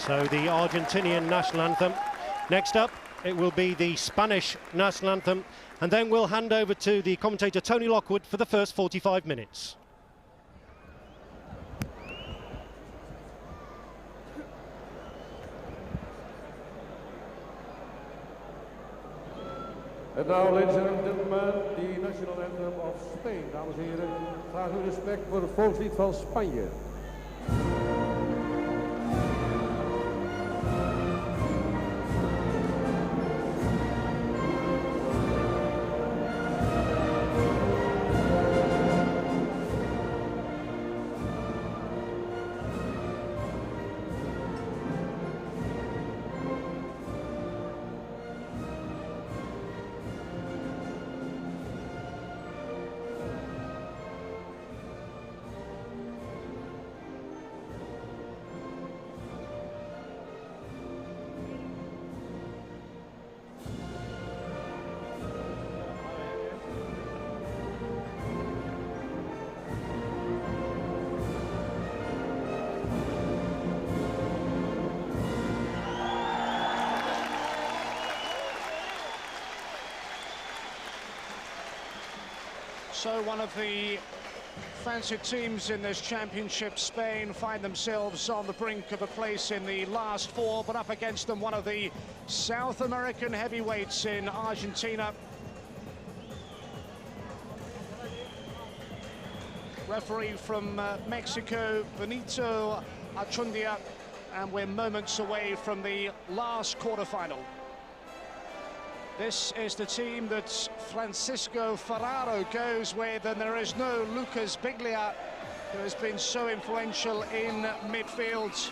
So the Argentinian national anthem. Next up, it will be the Spanish national anthem, and then we'll hand over to the commentator Tony Lockwood for the first 45 minutes. En nou, ladies and gentlemen, the national anthem of Spain. Dames en heren, graag uw respect voor het volkslied van Spanje. So one of the fancied teams in this championship, Spain, find themselves on the brink of a place in the last four, but up against them one of the South American heavyweights in Argentina. Referee from Mexico, Benito Achundia, and we're moments away from the last quarterfinal. This is the team that Francisco Ferraro goes with, and there is no Lucas Biglia, who has been so influential in midfield.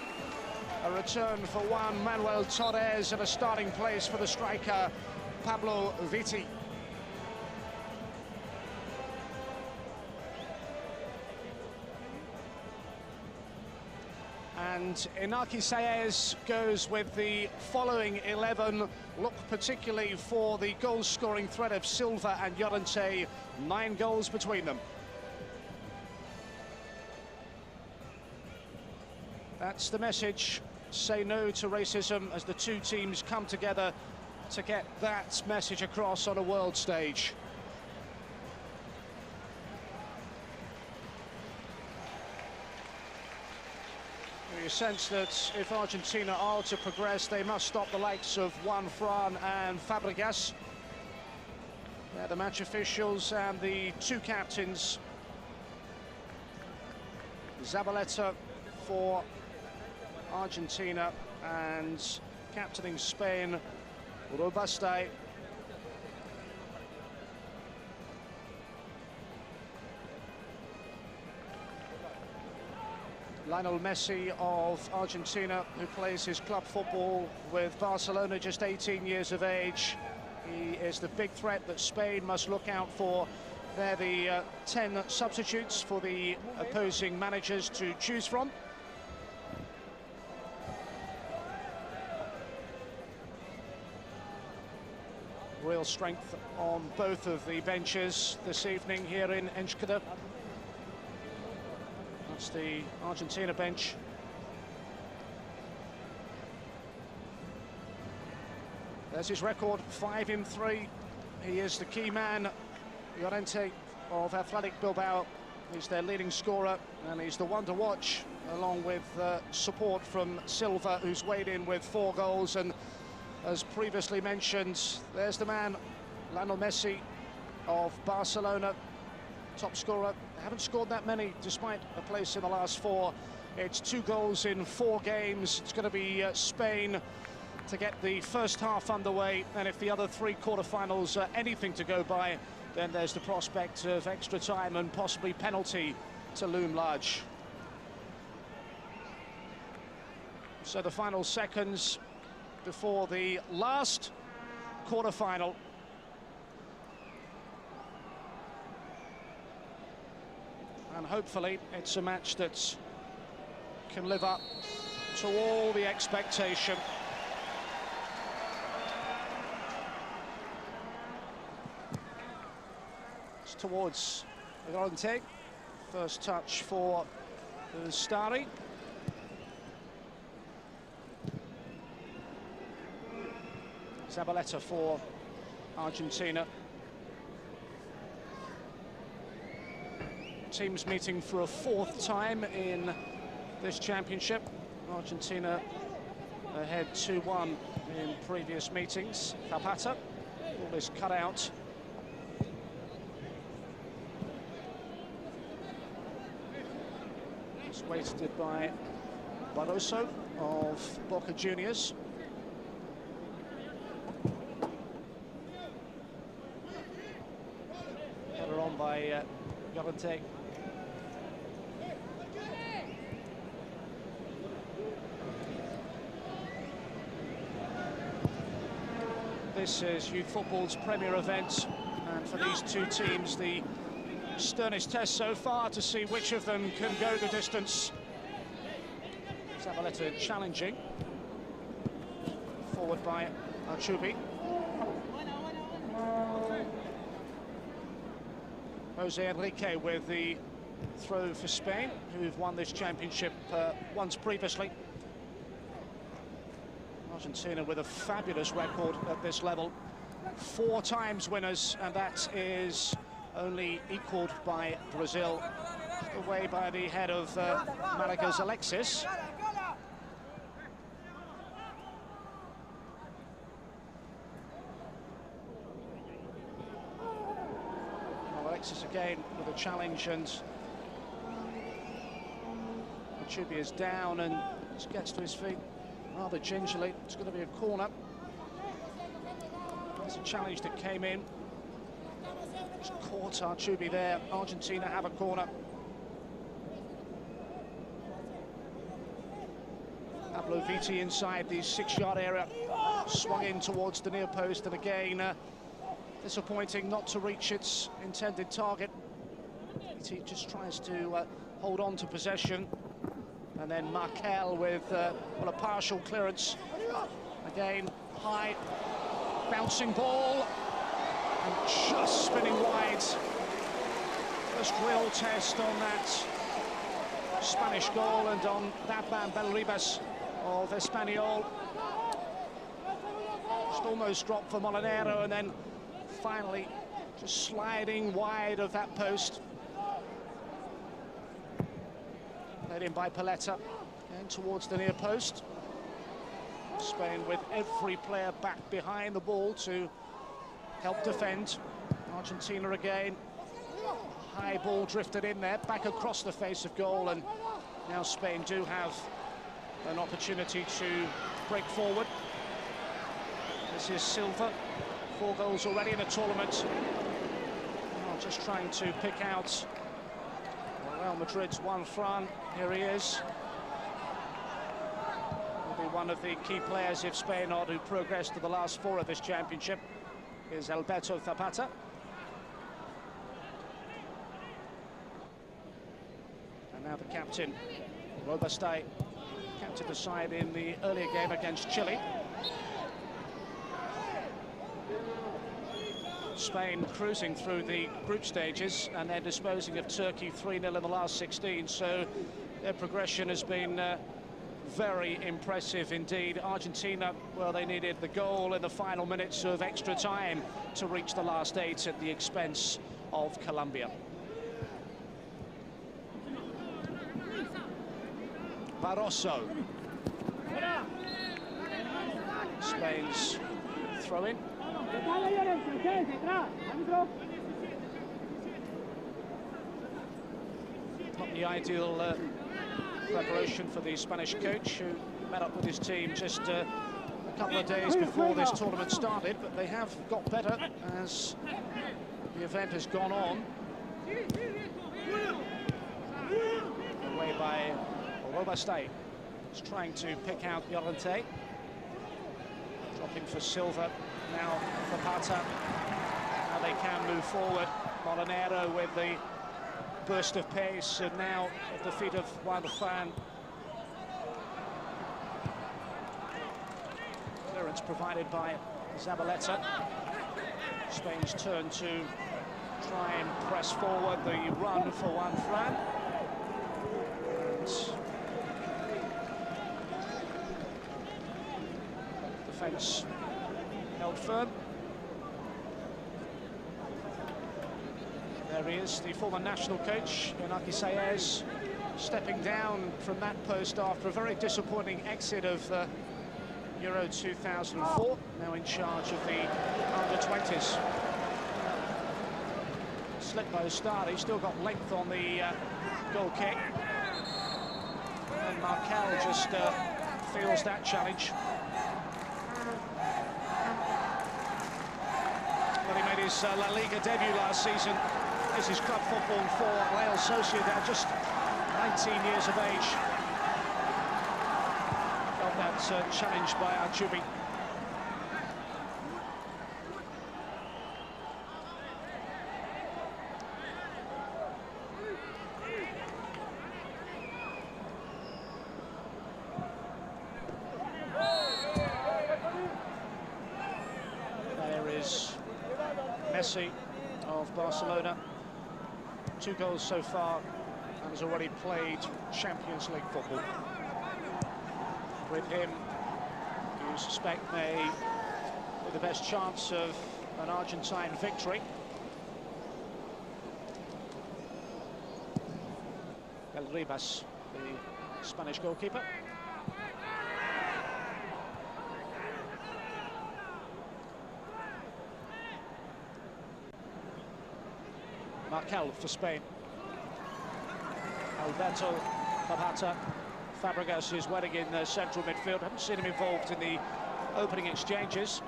A return for Juan Manuel Torres and a starting place for the striker Pablo Vitti. And Inaki Saez goes with the following 11. Look particularly for the goal-scoring threat of Silva and Llorente, 9 goals between them. That's the message. Say no to racism as the two teams come together to get that message across on a world stage. You sense that if Argentina are to progress, they must stop the likes of Juan Fran and Fábregas. They're the match officials and the two captains. Zabaleta for Argentina and captaining Spain, Robuste. Lionel Messi of Argentina, who plays his club football with Barcelona, just 18 years of age. He is the big threat that Spain must look out for. They're the 10 substitutes for the opposing managers to choose from. Real strength on both of the benches this evening here in Enschede. That's the Argentina bench. There's his record, 5 in 3. He is the key man. Llorente of Athletic Bilbao is their leading scorer, and he's the one to watch, along with support from Silva, who's weighed in with 4 goals. And as previously mentioned, there's the man, Lionel Messi of Barcelona, top scorer. They haven't scored that many, despite a place in the last 4. It's 2 goals in 4 games. It's going to be Spain to get the first half underway, and if the other 3 quarterfinals are anything to go by, then there's the prospect of extra time and possibly penalty to loom large. So the final seconds before the last quarterfinal. And hopefully it's a match that can live up to all the expectation. It's towards Llorente. First touch for Starry. Zabaleta for Argentina. Teams meeting for a fourth time in this championship. Argentina ahead 2-1 in previous meetings. Zapater, all is cut out. It's wasted by Barroso of Boca Juniors. Header on by Llorente. This is youth football's premier event, and for these two teams, the sternest test so far to see which of them can go the distance. Zabaleta challenging. Forward by Archubi. Jose Enrique with the throw for Spain, who've won this championship once previously. Argentina with a fabulous record at this level. 4 times winners, and that is only equalled by Brazil, away by the head of Malaga's Alexis. Well, Alexis again with a challenge, and Archubi is down and just gets to his feet rather gingerly. It's going to be a corner. There's a challenge that came in. Just caught Archubi there. Argentina have a corner. Pablo Viti inside the 6-yard area. Swung in towards the near post, and again, disappointing not to reach its intended target. Viti just tries to hold on to possession. And then Markel with well, a partial clearance. Again, high, bouncing ball, and just spinning wide. First real test on that Spanish goal, and on that man, Belribas of Espanyol. Just almost dropped for Molinero, and then finally just sliding wide of that post. Led in by Paletta, and towards the near post. Spain with every player back behind the ball to help defend. Argentina again. High ball drifted in there, back across the face of goal, and now Spain do have an opportunity to break forward. This is Silva, 4 goals already in the tournament. Oh, just trying to pick out Real Madrid's Juan Fran. Here he is. Will be one of the key players if Spain are to progress to the last 4 of this championship. Is Alberto Zapater. And now the captain, Robuste, captained the side in the earlier game against Chile. Spain cruising through the group stages and then disposing of Turkey 3-0 in the last 16, so their progression has been very impressive indeed. Argentina, well, they needed the goal in the final minutes of extra time to reach the last 8 at the expense of Colombia. Barroso. Spain's throw-in. Not the ideal preparation for the Spanish coach, who met up with his team just a couple of days before this tournament started, but they have got better as the event has gone on. Away by Robuste. He's trying to pick out Llorente. Dropping for Silva. Now Zapater. Now they can move forward. Molinero with the burst of pace, and now at the feet of Juan Fran. Clearance provided by Zabaleta. Spain's turn to try and press forward. The run for Juan Fran. And defence held held firm. There he is, the former national coach, Inaki Sayers, stepping down from that post after a very disappointing exit of Euro 2004, now in charge of the under-20s. Slipped by the start, he's still got length on the goal kick. And Markel just feels that challenge. Well, he made his La Liga debut last season. This is club football for Real Sociedad, just 19 years of age. Felt that challenge by Arjubi. There is Messi of Barcelona. 2 goals so far, and has already played Champions League football. With him, you suspect may be the best chance of an Argentine victory. El Ribas, the Spanish goalkeeper. Markel for Spain. Alberto Zabaleta. Fábregas is waiting in the central midfield. Haven't seen him involved in the opening exchanges.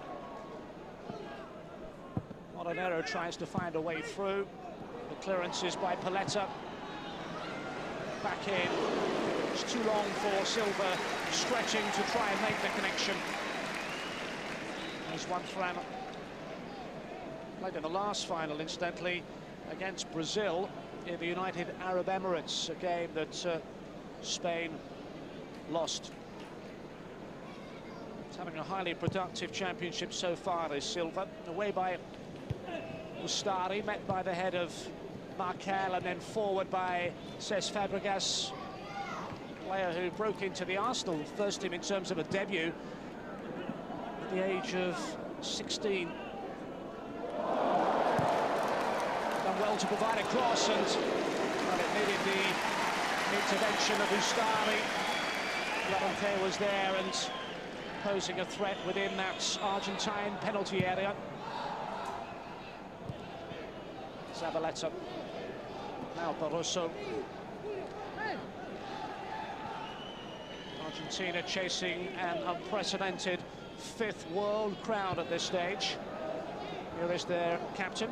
Molinero tries to find a way through. The clearance is by Paletta. Back in. It's too long for Silva, stretching to try and make the connection. There's one Fran. Played in the last final, incidentally, against Brazil in the United Arab Emirates, a game that Spain lost. It's having a highly productive championship so far, is Silva. Away by Ustari, met by the head of Markel, and then forward by Cesc Fábregas, player who broke into the Arsenal first team in terms of a debut at the age of 16. Done well to provide a cross, and well, it needed the intervention of Ustari. Llorente was there and posing a threat within that Argentine penalty area. Zabaleta. Now Barroso. Argentina chasing an unprecedented 5th world crown at this stage. Here is their captain.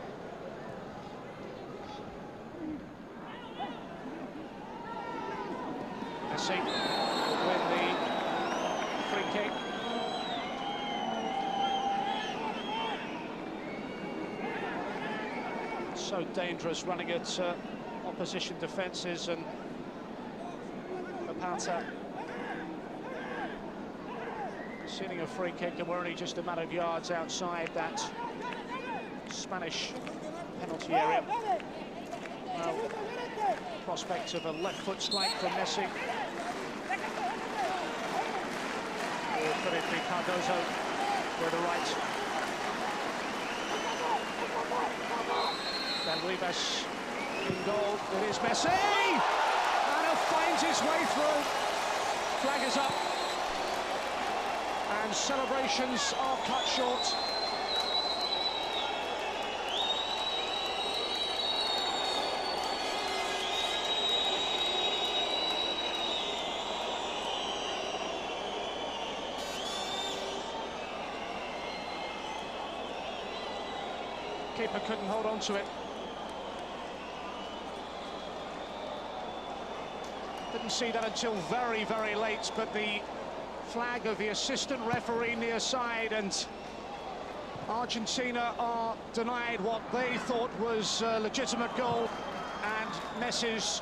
Messi will win the free kick. So dangerous running at opposition defences, and Zapater seeing a free kick, and we're only just a matter of yards outside that Spanish penalty area. Well, prospect of a left foot strike from Messi. Or could it be Cardozo with the right? Then Ribas in goal. It is Messi! And he finds his way through. Flag is up. And celebrations are cut short. Keeper couldn't hold on to it. Didn't see that until very, very late, but the flag of the assistant referee near side, and Argentina are denied what they thought was a legitimate goal, and Messi's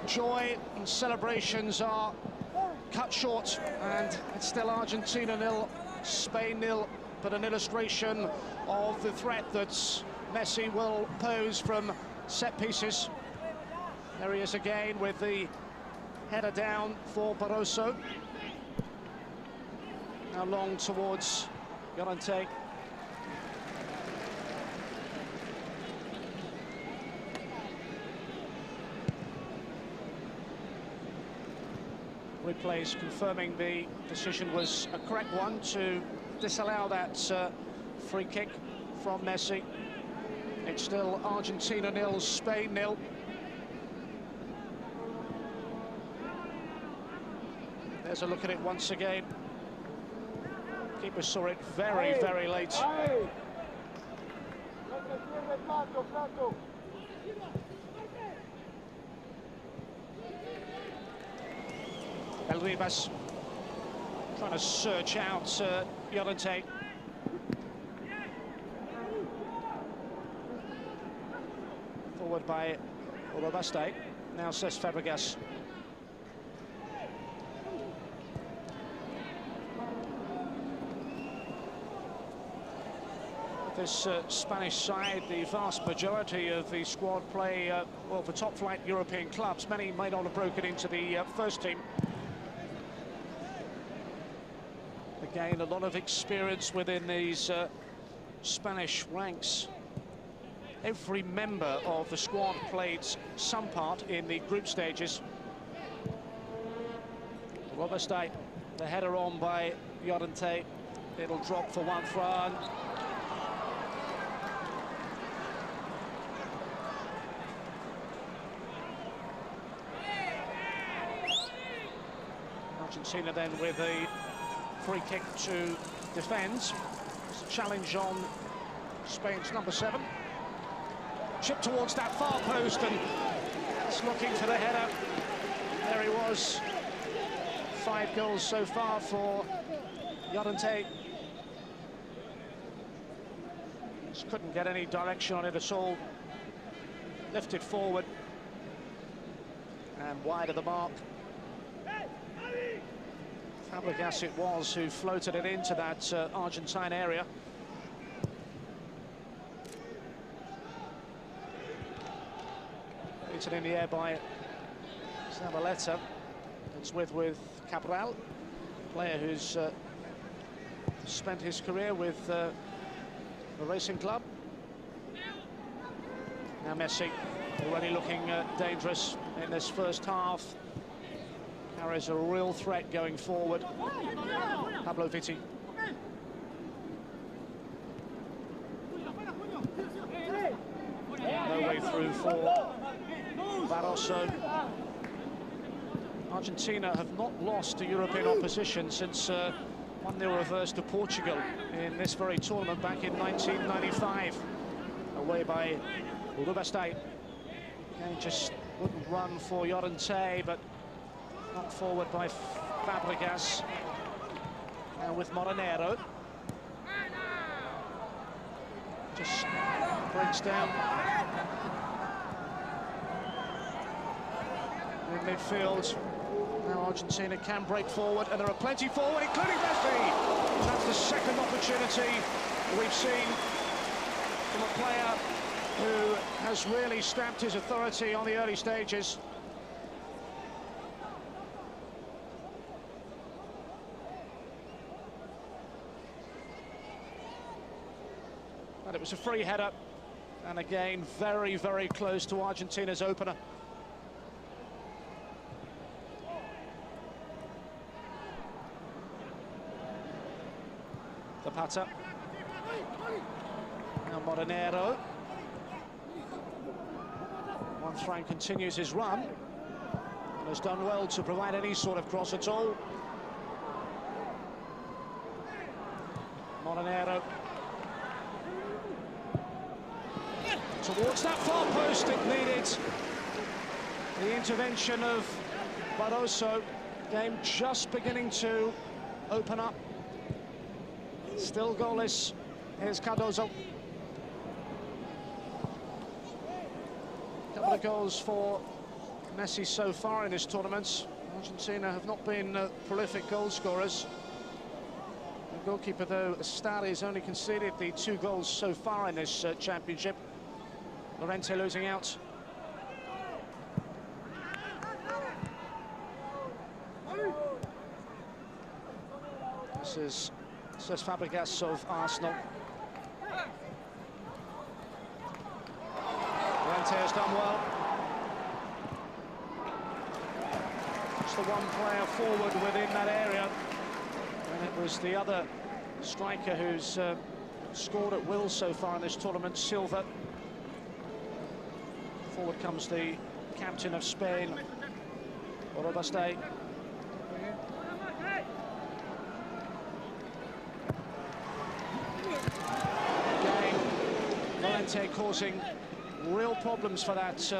joy and celebrations are cut short, and it's still Argentina 0, Spain 0, but an illustration of the threat that Messi will pose from set pieces. There he is again with the header down for Barroso. Now long towards Llorente. replays confirming the decision was a correct one to disallow that free kick from Messi. It's still Argentina 0, Spain 0. There's a look at it once again. Keeper saw it very, very late. Ribas trying to search out Llorente. Forward by Oberman. Now says Fábregas. This Spanish side, the vast majority of the squad play well for top-flight European clubs. Many may not have broken into the first team. Again, a lot of experience within these Spanish ranks. Every member of the squad played some part in the group stages. Oberman, the header on by Llorente. It'll drop for one front. Argentina then with a free kick to defend. It's a challenge on Spain's number 7. Chip towards that far post and it's looking for the header. There he was. 5 goals so far for Llorente. Just couldn't get any direction on it at all. Lifted forward and wide of the mark. Fábregas it was who floated it into that Argentine area. Beaten in the air by Zabaleta. It's with Cabral, player who's spent his career with the racing club. Now Messi, already looking dangerous in this first half. Carries a real threat going forward. Pablo Vitti. No way through for Barroso. Argentina have not lost to European opposition since won their reverse to Portugal in this very tournament back in 1995. Away by Oberman. Again, just wouldn't run for Llorente, but knocked forward by Fábregas. Now with Molinero. Just breaks down in midfield. Now Argentina can break forward, and there are plenty forward, including Messi. That's the second opportunity we've seen from a player who has really stamped his authority on the early stages. And it was a free header, and again very, very close to Argentina's opener. Zapater. Now Molinero. Frank continues his run and has done well to provide any sort of cross at all. Molinero. Towards that far post, it needed the intervention of Barroso. Game just beginning to open up. Still goalless. Here's Cardozo. Couple of goals for Messi so far in this tournament. Argentina have not been prolific goal scorers. The goalkeeper, though, Estari, has only conceded the 2 goals so far in this championship. Llorente losing out. This is says Fábregas of Arsenal. Llorente has done well. It's the one player forward within that area, and it was the other striker who's scored at will so far in this tournament, Silva. Forward comes the captain of Spain, Quartas-de. Llorente causing real problems for that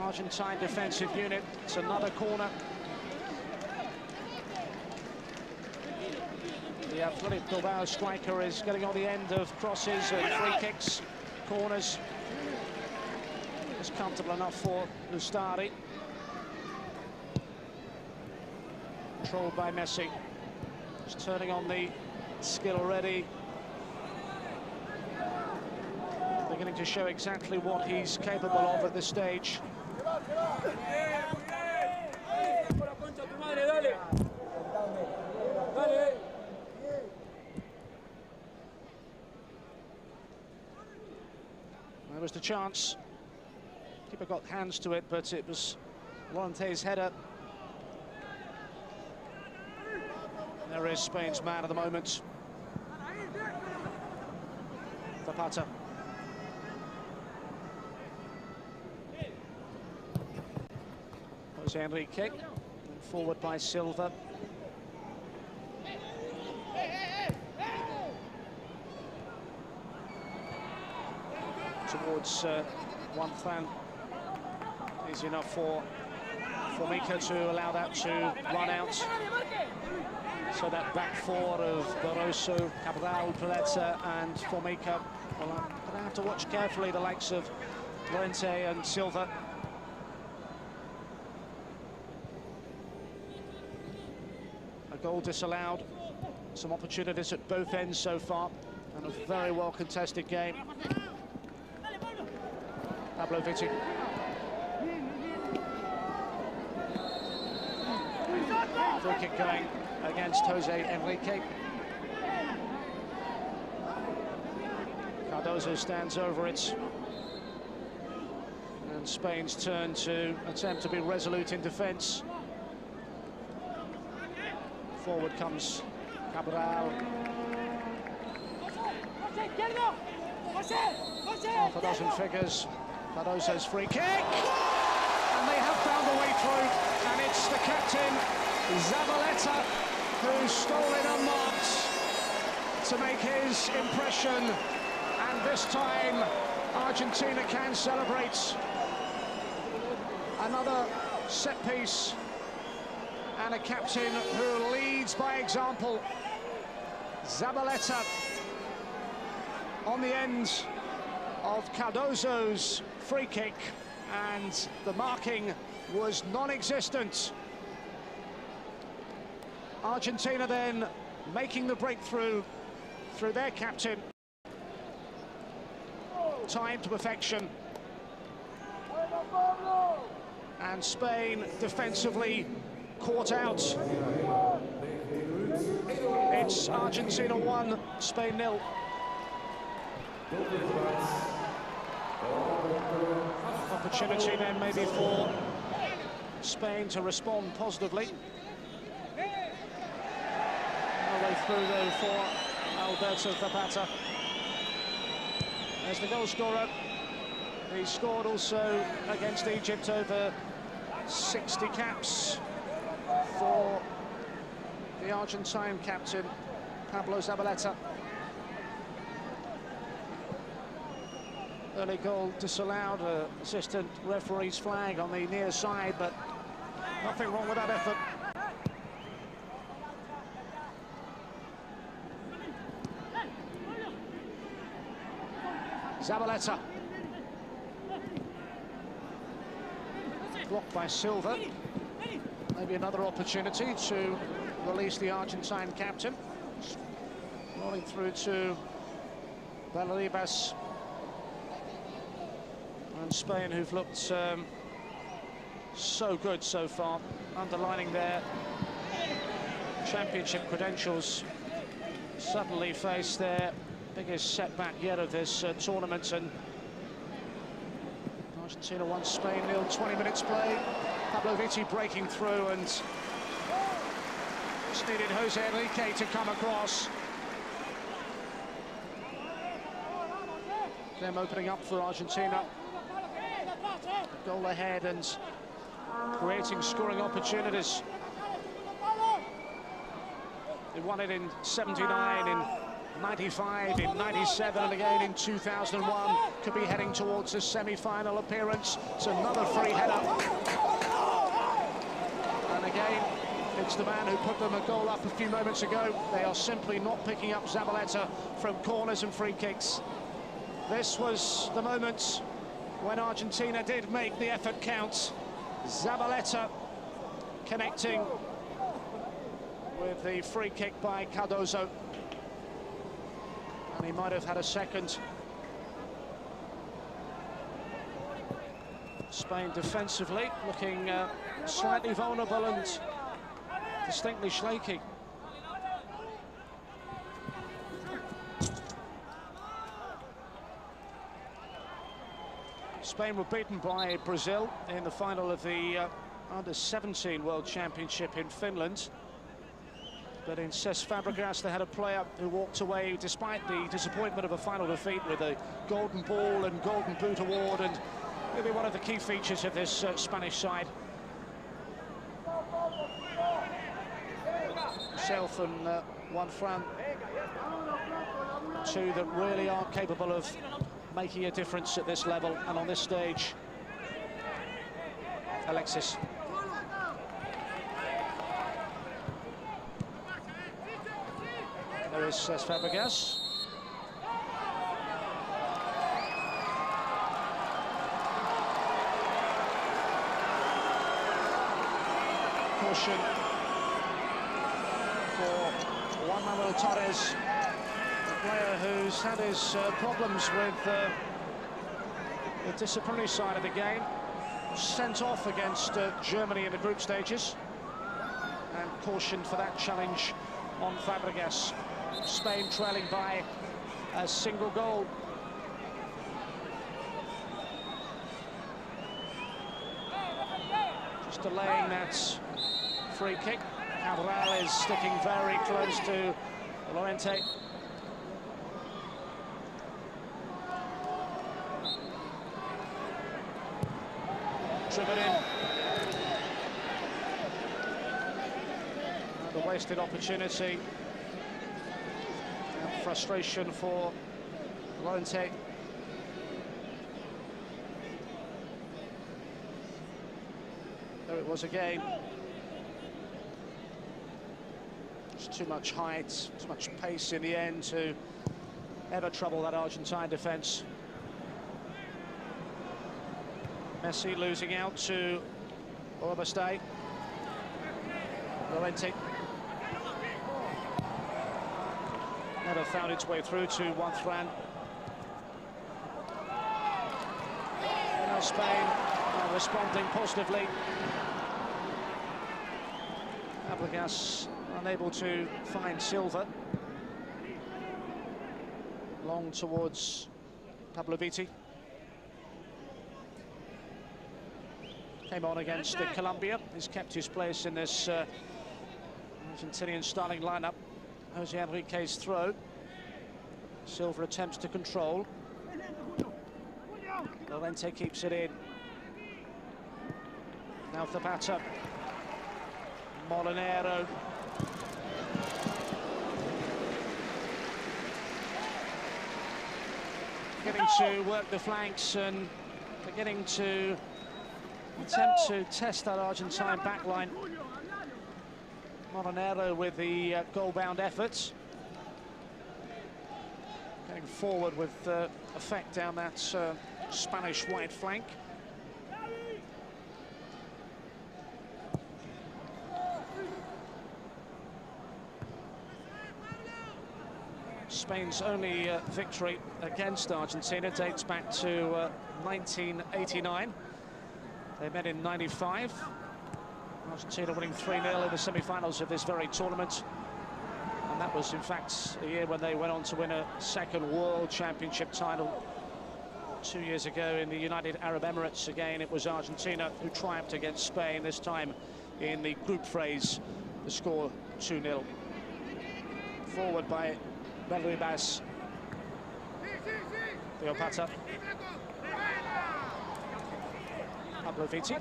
Argentine defensive unit. It's another corner. The Athletic Bilbao striker is getting on the end of crosses and free kicks, corners. It's comfortable enough for Ustari. Controlled by Messi. He's turning on the skill already. Beginning to show exactly what he's capable of at this stage. There was the chance. Keeper got hands to it, but it was Llorente's header. There is Spain's man at the moment. Zapater. Jose Enrique, forward by Silva. Towards one fan. Easy enough for Mika to allow that to run out. So that back four of Barroso, Cabral, Paletta and Formica. Well, I'm going to have to watch carefully the likes of Llorente and Silva. A goal disallowed. Some opportunities at both ends so far, and a very well contested game. Pablo Vitti. Free kick going against Jose Enrique. Cardozo stands over it. And Spain's turn to attempt to be resolute in defence. Forward comes Cabral. Half a dozen figures. Cardozo's free kick. And they have found a way through. And it's the captain, Zabaleta, who's stolen unmarked to make his impression. And this time, Argentina can celebrate. Another set piece. And a captain who leads by example. Zabaleta on the end of Cardozo's free kick, and the marking was non-existent. Argentina then making the breakthrough through their captain. Timed to perfection. And Spain defensively caught out. It's Argentina 1, Spain 0. Opportunity then maybe for Spain to respond positively. All the way through though for Alberto Zapater. There's the goal scorer. He scored also against Egypt, over 60 caps for the Argentine captain, Pablo Zabaleta. Early goal disallowed, assistant referee's flag on the near side, but nothing wrong with that effort. Zabaleta. Blocked by Silva. Maybe another opportunity to release the Argentine captain. Rolling through to Valdivas. And Spain, who've looked so good so far, underlining their championship credentials, suddenly face their biggest setback yet of this tournament. And Argentina 1, Spain 0, 20 minutes play. Pablo Vitti breaking through, and just needed Jose Enrique to come across. Them opening up for Argentina. Goal ahead and creating scoring opportunities. They won it in 79, in 95, in 97, and again in 2001. Could be heading towards a semi-final appearance. It's another free header. And again, it's the man who put them a goal up a few moments ago. They are simply not picking up Zabaleta from corners and free kicks. This was the moment when Argentina did make the effort count. Zabaleta connecting with the free kick by Cardozo. And he might have had a second. Spain defensively looking slightly vulnerable and distinctly shaky. Spain were beaten by Brazil in the final of the Under-17 World Championship in Finland. But in Fábregas, they had a player who walked away despite the disappointment of a final defeat with a Golden Ball and Golden Boot award, and maybe one of the key features of this Spanish side. Himself and Juan Fran, two that really are capable of making a difference at this level and on this stage. Alexis. There is Fábregas. Caution for Juan Manuel Torres, a player who's had his problems with the disciplinary side of the game. Sent off against Germany in the group stages, and cautioned for that challenge on Fábregas. Spain trailing by a single goal. Just delaying that free kick. Cabral is sticking very close to Llorente. Driven in. And a wasted opportunity. And frustration for Llorente. There it was again. Just too much height, too much pace in the end to ever trouble that Argentine defence. Messi losing out to Oberman. Llorente. Never found its way through to Juan Fran. And now Spain are responding positively. Fábregas unable to find Silva. Long towards Pablo Vitti. Came on against Colombia. He's kept his place in this Argentinian starting lineup. Jose Enrique's throw. Silva attempts to control. Llorente keeps it in. Now Zapater. Molinero. Getting to work the flanks and beginning to attempt to test that Argentine backline. Molinero with the goal-bound efforts. Getting forward with effect down that Spanish wide flank. Spain's only victory against Argentina dates back to 1989. They met in 95. Argentina winning 3-0 in the semi-finals of this very tournament. And that was, in fact, a year when they went on to win a second World Championship title. 2 years ago in the United Arab Emirates. Again, it was Argentina who triumphed against Spain, this time in the group phase. The score 2-0. Forward by Belribas. Zapater. Vitti.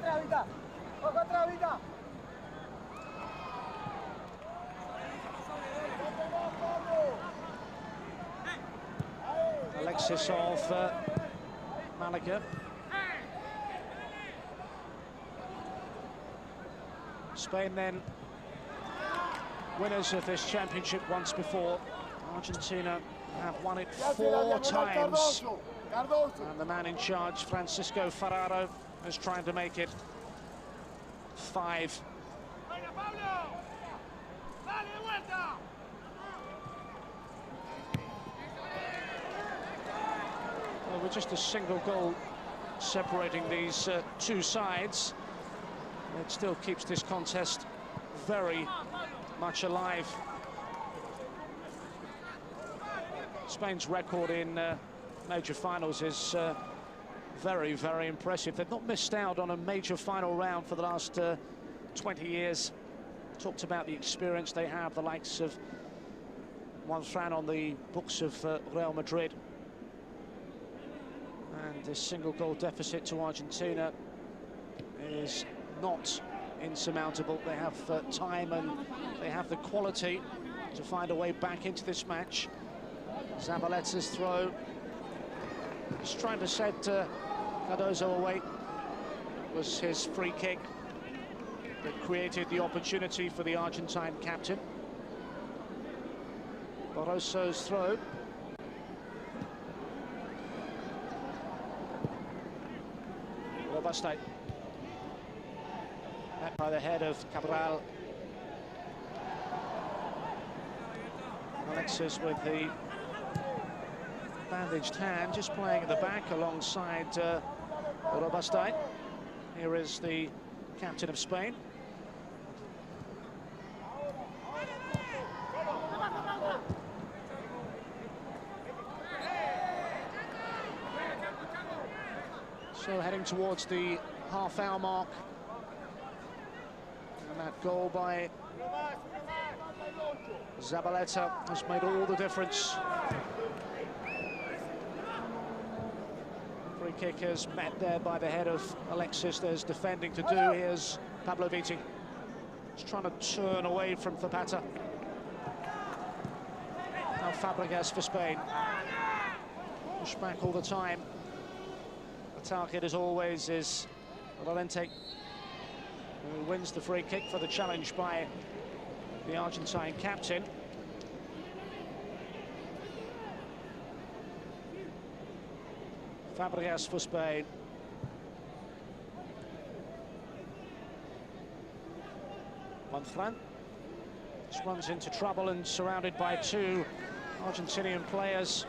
Alexis of Malaga. Spain then winners of this championship once before. Argentina have won it 4 times. And the man in charge, Francisco Ferraro, is trying to make it 5. Well, with just a single goal separating these two sides, it still keeps this contest very much alive. Spain's record in major finals is very, very impressive. They've not missed out on a major final round for the last 20 years. Talked about the experience they have, the likes of Juan Fran on the books of Real Madrid. And this single goal deficit to Argentina is not insurmountable. They have time and they have the quality to find a way back into this match. Zabaleta's throw. Just trying to set Cardozo away. It was his free kick that created the opportunity for the Argentine captain. Barroso's throw. Robuste. Met by the head of Cabral. Alexis with the bandaged hand, just playing at the back alongside Robuste. Here is the captain of Spain. So heading towards the half-hour mark. And that goal by Zabaleta has made all the difference. Free kick is met there by the head of Alexis. There's defending to do. Here's Vitti. He's trying to turn away from Zapater. Now Fábregas for Spain. Push back all the time. The target, as always, is Llorente, who wins the free kick for the challenge by the Argentine captain. Fábregas for Spain. Juan Fran just runs into trouble and surrounded by 2 Argentinian players.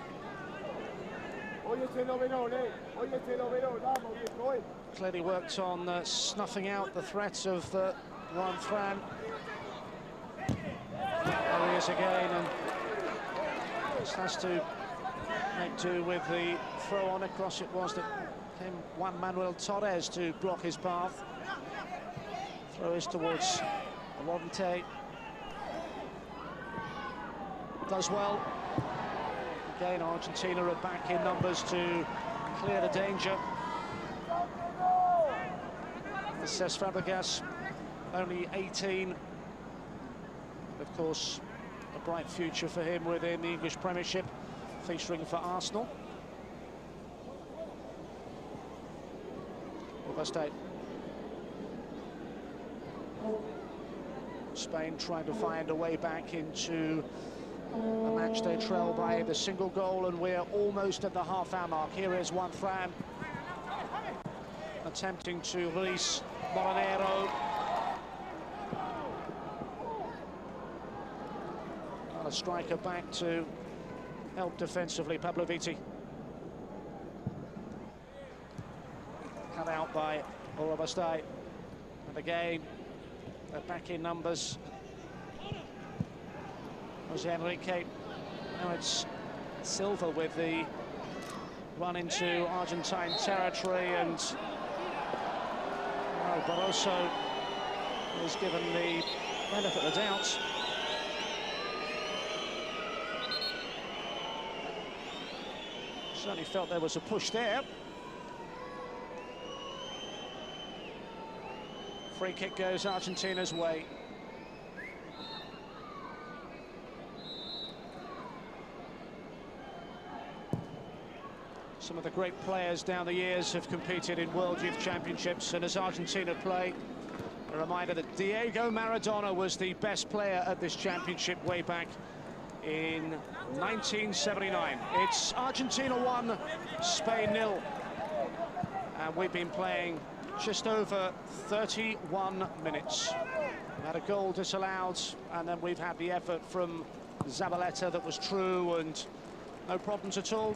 Clearly worked on snuffing out the threats of Juan Fran. There he is again, and just has to make do with the throw on across. It was that came Juan Manuel Torres to block his path. Throw is towards Llorente. Does well. Again, Argentina are back in numbers to clear the danger. This says Fábregas, only 18. Of course, a bright future for him within the English Premiership, featuring for Arsenal. Robuste. Spain trying to find a way back into a match they trail by the single goal, and we're almost at the half-hour mark. Here is Juan Fran attempting to release Moronero. And a striker back to help defensively, Vitti. Cut out by Robuste. And again, they're back in numbers. Jose Enrique. Now it's Silva with the run into Argentine territory, and well, Barroso is given the benefit of the doubt. Certainly felt there was a push there. Free kick goes Argentina's way. Some of the great players down the years have competed in World Youth Championships, and as Argentina play, a reminder that Diego Maradona was the best player at this championship way back in 1979. It's Argentina 1, Spain 0. And we've been playing just over 31 minutes. We had a goal disallowed, and then we've had the effort from Zabaleta that was true, and no problems at all.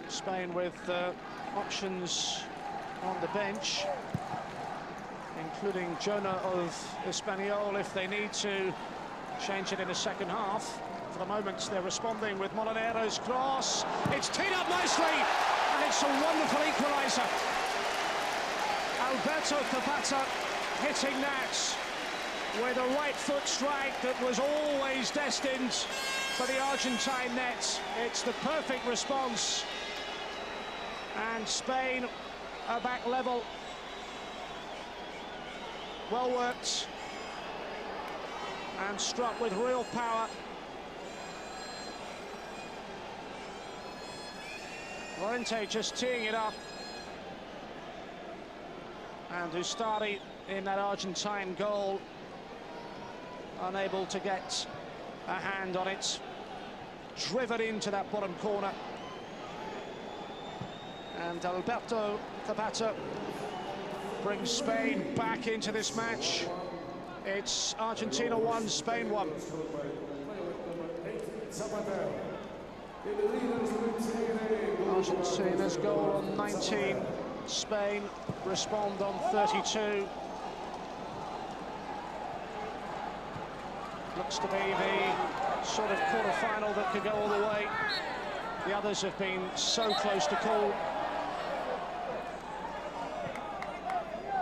Spain with options on the bench, including Junho of Espanyol if they need to change it in the second half. For the moment, they're responding with Molinero's cross. It's teed up nicely, and it's a wonderful equaliser. Alberto Zapater hitting that with a right foot strike that was always destined for the Argentine net. It's the perfect response. And Spain are back level. Well worked and struck with real power. Llorente just teeing it up, and Ustari in that Argentine goal unable to get a hand on it, driven into that bottom corner. And Alberto Zapater brings Spain back into this match. It's Argentina 1, Spain 1. Argentina's goal on 19. Spain respond on 32. Looks to be the sort of quarter-final that could go all the way. The others have been so close to call.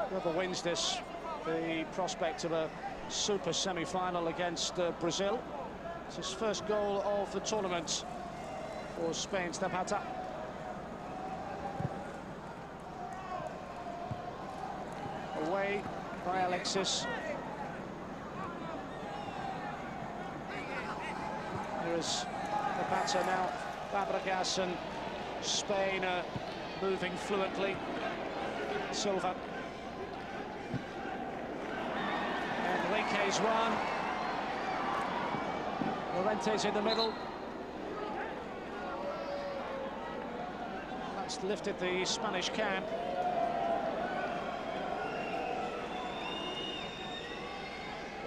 Whoever wins this, the prospect of a super semi-final against Brazil. It's his first goal of the tournament for Spain's Zapater. Away by Alexis. Here is Zapater now. Fábregas, and Spain moving fluently. Silva. Enrique's run. Llorente's in the middle. That's lifted the Spanish camp.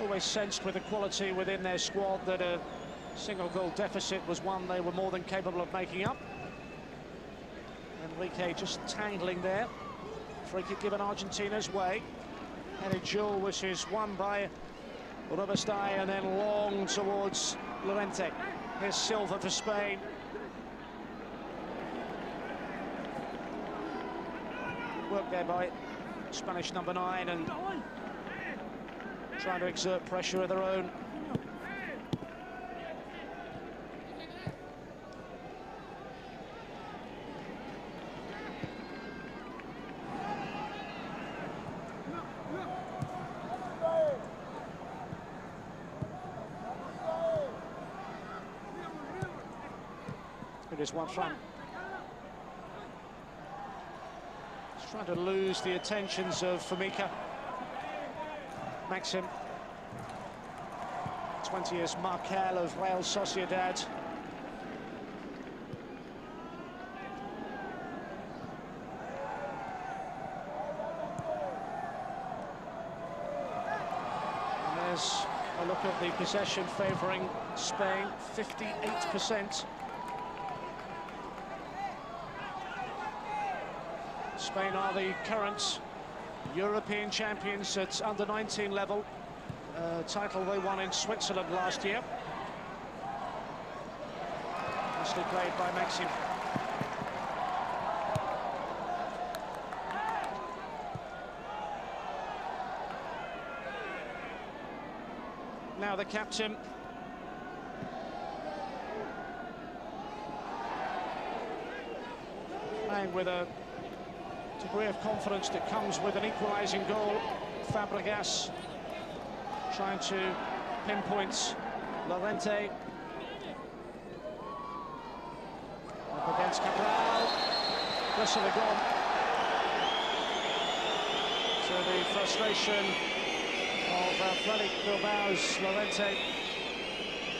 Always sensed with the quality within their squad that a single goal deficit was one they were more than capable of making up. Enrique just tangling there. Free kick given Argentina's way. Headed duel, which is won by Robestai, and then long towards Llorente. Here's Silva for Spain. Work there by Spanish number 9, and trying to exert pressure of their own. It is one front. He's trying to lose the attentions of Formica. Maxim, 20 years Markel of Real Sociedad. And there's a look at the possession favouring Spain, 58%. Spain are the current European champions at under-19 level. Title they won in Switzerland last year. Nicely played by Maxim. Now the captain. Playing with a degree of confidence that comes with an equalising goal. Fábregas trying to pinpoint Llorente. Up against Cabral. Whistle gone. So the frustration of Athletic Bilbao's Llorente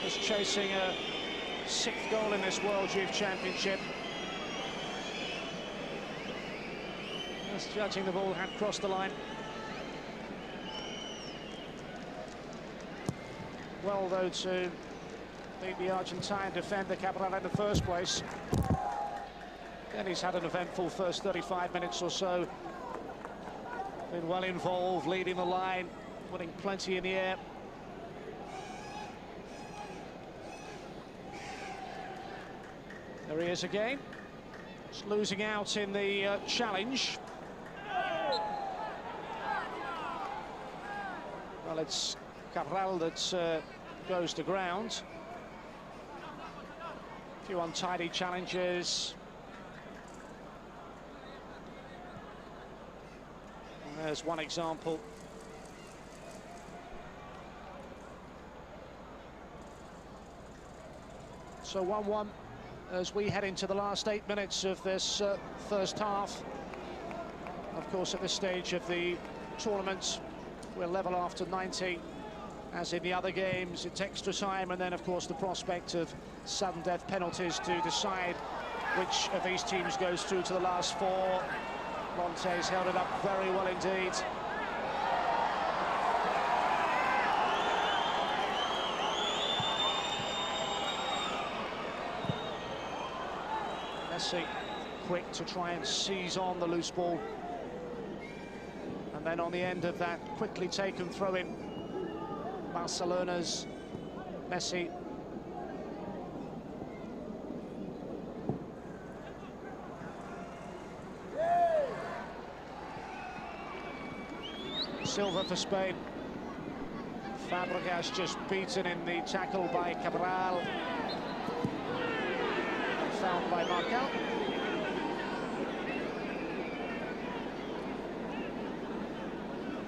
is chasing a 6th goal in this World Youth Championship. Just judging the ball had crossed the line. Well, though, to beat the Argentine defender Cabral in the first place. Then he's had an eventful first 35 minutes or so. Been well involved, leading the line, putting plenty in the air. There he is again. Just losing out in the challenge. Well, it's Cabral that goes to ground. A few untidy challenges. And there's one example. So 1-1 as we head into the last 8 minutes of this first half. Of course, at this stage of the tournament, we're level after 90. As in the other games, it's extra time, and then, of course, the prospect of sudden death penalties to decide which of these teams goes through to the last 4. Montes held it up very well indeed. Messi quick to try and seize on the loose ball. And then on the end of that quickly taken throw-in, Barcelona's Messi. Silva for Spain. Fábregas just beaten in the tackle by Cabral. Fouled by Marcal.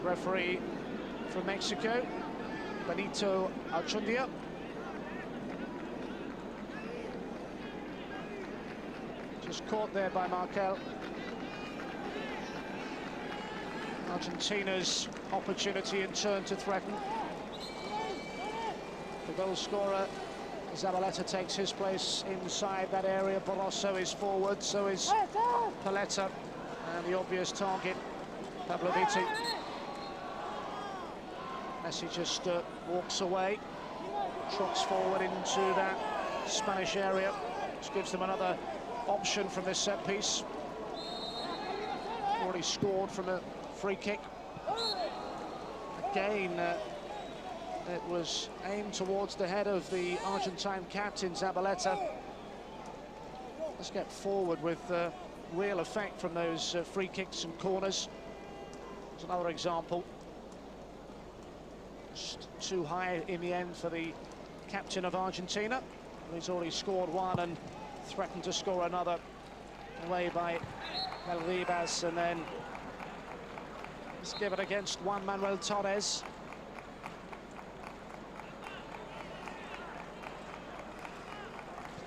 Referee from Mexico, Benito Alchundia. Just caught there by Marcal. Argentina's opportunity in turn to threaten. The goal scorer, Zabaleta, takes his place inside that area. Barroso is forward, so is Paletta. And the obvious target, Pablo Viti. Messi just walks away, trots forward into that Spanish area, which gives them another option from this set piece. Already scored from a free kick. Again, it was aimed towards the head of the Argentine captain, Zabaleta. Let's get forward with real effect from those free kicks and corners. There's another example. Just too high in the end for the captain of Argentina. He's already scored one and threatened to score another away by Melribas, and then let's give it against Juan Manuel Torres.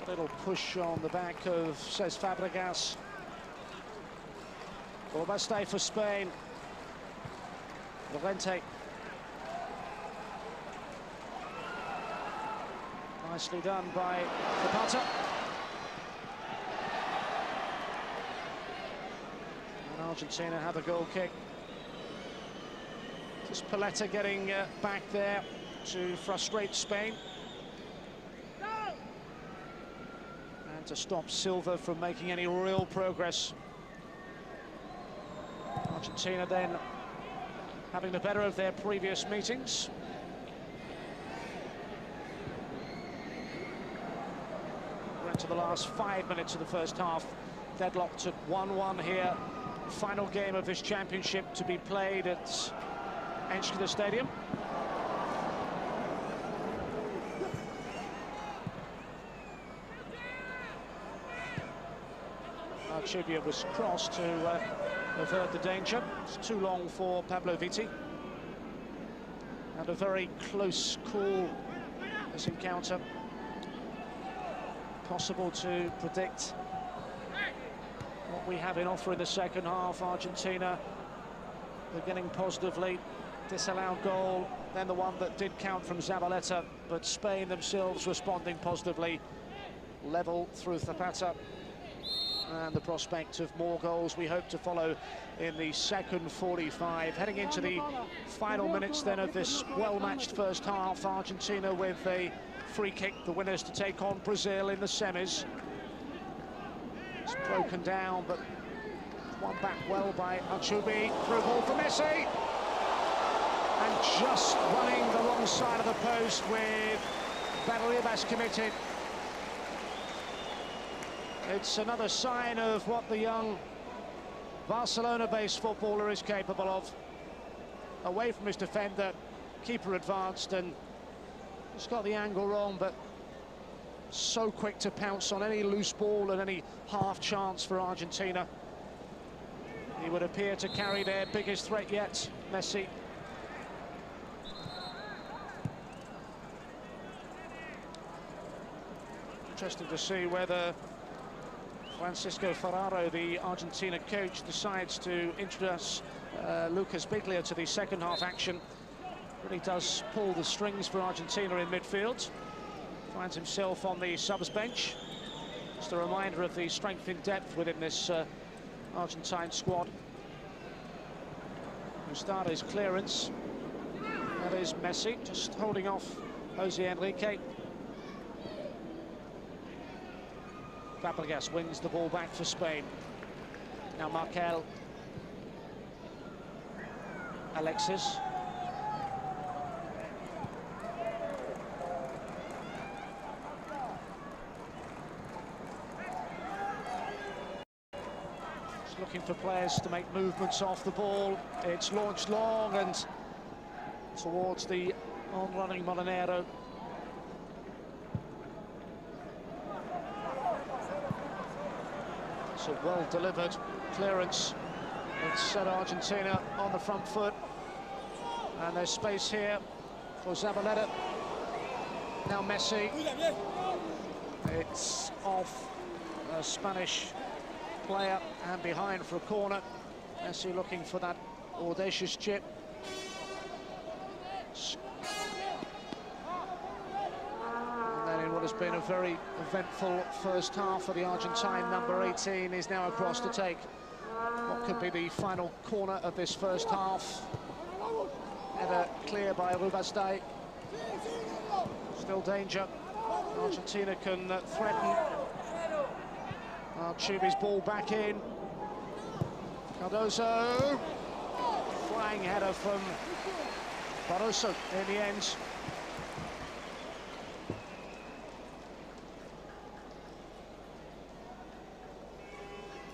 A little push on the back of, says Fábregas. Orbaste for Spain. Llorente. Nicely done by Zapater. And Argentina have a goal kick. Just Paletta getting back there to frustrate Spain. And to stop Silva from making any real progress. Argentina then having the better of their previous meetings. We're into the last 5 minutes of the first half, deadlocked at 1-1 here. Final game of this championship to be played at Enschede Stadium. Archibia was crossed to avert the danger. It's too long for Pablo Viti. And a very close call, this encounter. Possible to predict what we have in offer in the second half. Argentina beginning positively, disallowed goal, then the one that did count from Zabaleta, but Spain themselves responding positively, level through Zapater, and the prospect of more goals we hope to follow in the second 45. Heading into the final minutes then of this well-matched first half, Argentina with a free kick, the winners to take on Brazil in the semis. It's broken down, but won back well by Achubi. Through ball for Messi. And just running the wrong side of the post with Ribas committed. It's another sign of what the young Barcelona-based footballer is capable of. Away from his defender, keeper advanced and he's got the angle wrong, but so quick to pounce on any loose ball and any half chance for Argentina. He would appear to carry their biggest threat yet, Messi. Interesting to see whether Francisco Ferraro, the Argentina coach, decides to introduce Lucas Biglia to the second half action. Really does pull the strings for Argentina in midfield. Finds himself on the subs bench. Just a reminder of the strength in depth within this Argentine squad. Mustada's clearance. That is Messi, just holding off Jose Enrique. Fábregas wins the ball back for Spain. Now Markel. Alexis. Just looking for players to make movements off the ball. It's launched long and towards the on-running Molinero. It's a well-delivered clearance. It's set Argentina on the front foot. And there's space here for Zabaleta. Now Messi. It's off a Spanish player and behind for a corner. Messi looking for that audacious chip. What has been a very eventful first half for the Argentine. Number 18 is now across to take what could be the final corner of this first half. Header clear by Ribas. Still danger. Argentina can threaten. Archubi's ball back in. Cardoso. Flying header from Barroso in the end.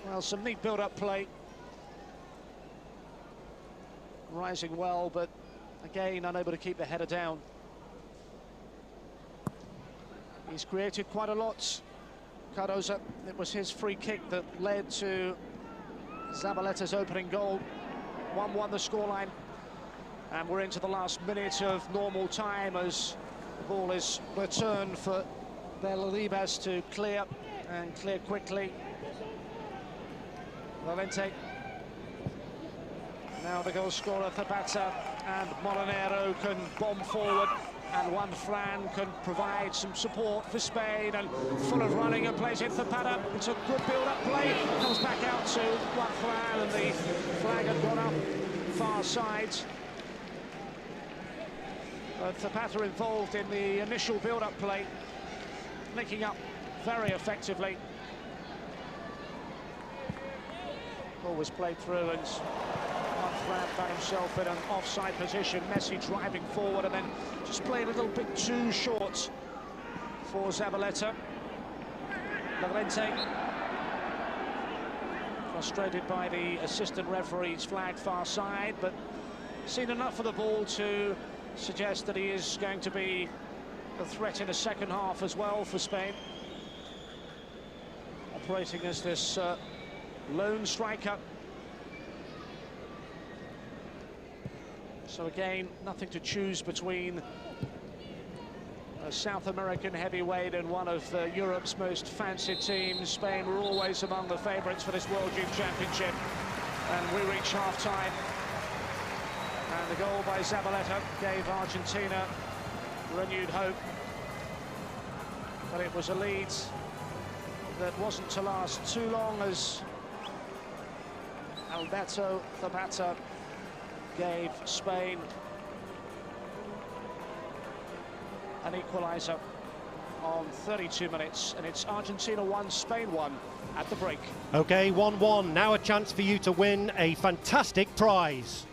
Well, some neat build-up play. Rising well, but again, unable to keep the header down. He's created quite a lot. Cardoso, it was his free kick that led to Zabaleta's opening goal. 1-1 the scoreline. And we're into the last minute of normal time as the ball is returned for Ribas to clear, and clear quickly. Llorente. Now the goal scorer Zapater, and Molinero can bomb forward, and Juan Fran can provide some support for Spain, and full of running and plays it Zapater. It's a good build-up play, comes back out to Juan Fran, and the flag had gone up far side. But Zapater involved in the initial build-up play, linking up very effectively. Ball was played through and Fran found himself in an offside position. Messi driving forward and then just played a little bit too short for Zabaleta. Llorente, frustrated by the assistant referee's flag far side, but seen enough of the ball to suggest that he is going to be a threat in the second half as well for Spain. Operating as this lone striker. So again, nothing to choose between a South American heavyweight and one of Europe's most fancied teams. Spain were always among the favourites for this World Youth Championship. And we reach half-time. And the goal by Zabaleta gave Argentina renewed hope. But it was a lead that wasn't to last too long, as Alberto Zapater gave Spain an equaliser on 32 minutes, and it's Argentina 1, Spain 1 at the break. Okay, 1-1. Now a chance for you to win a fantastic prize.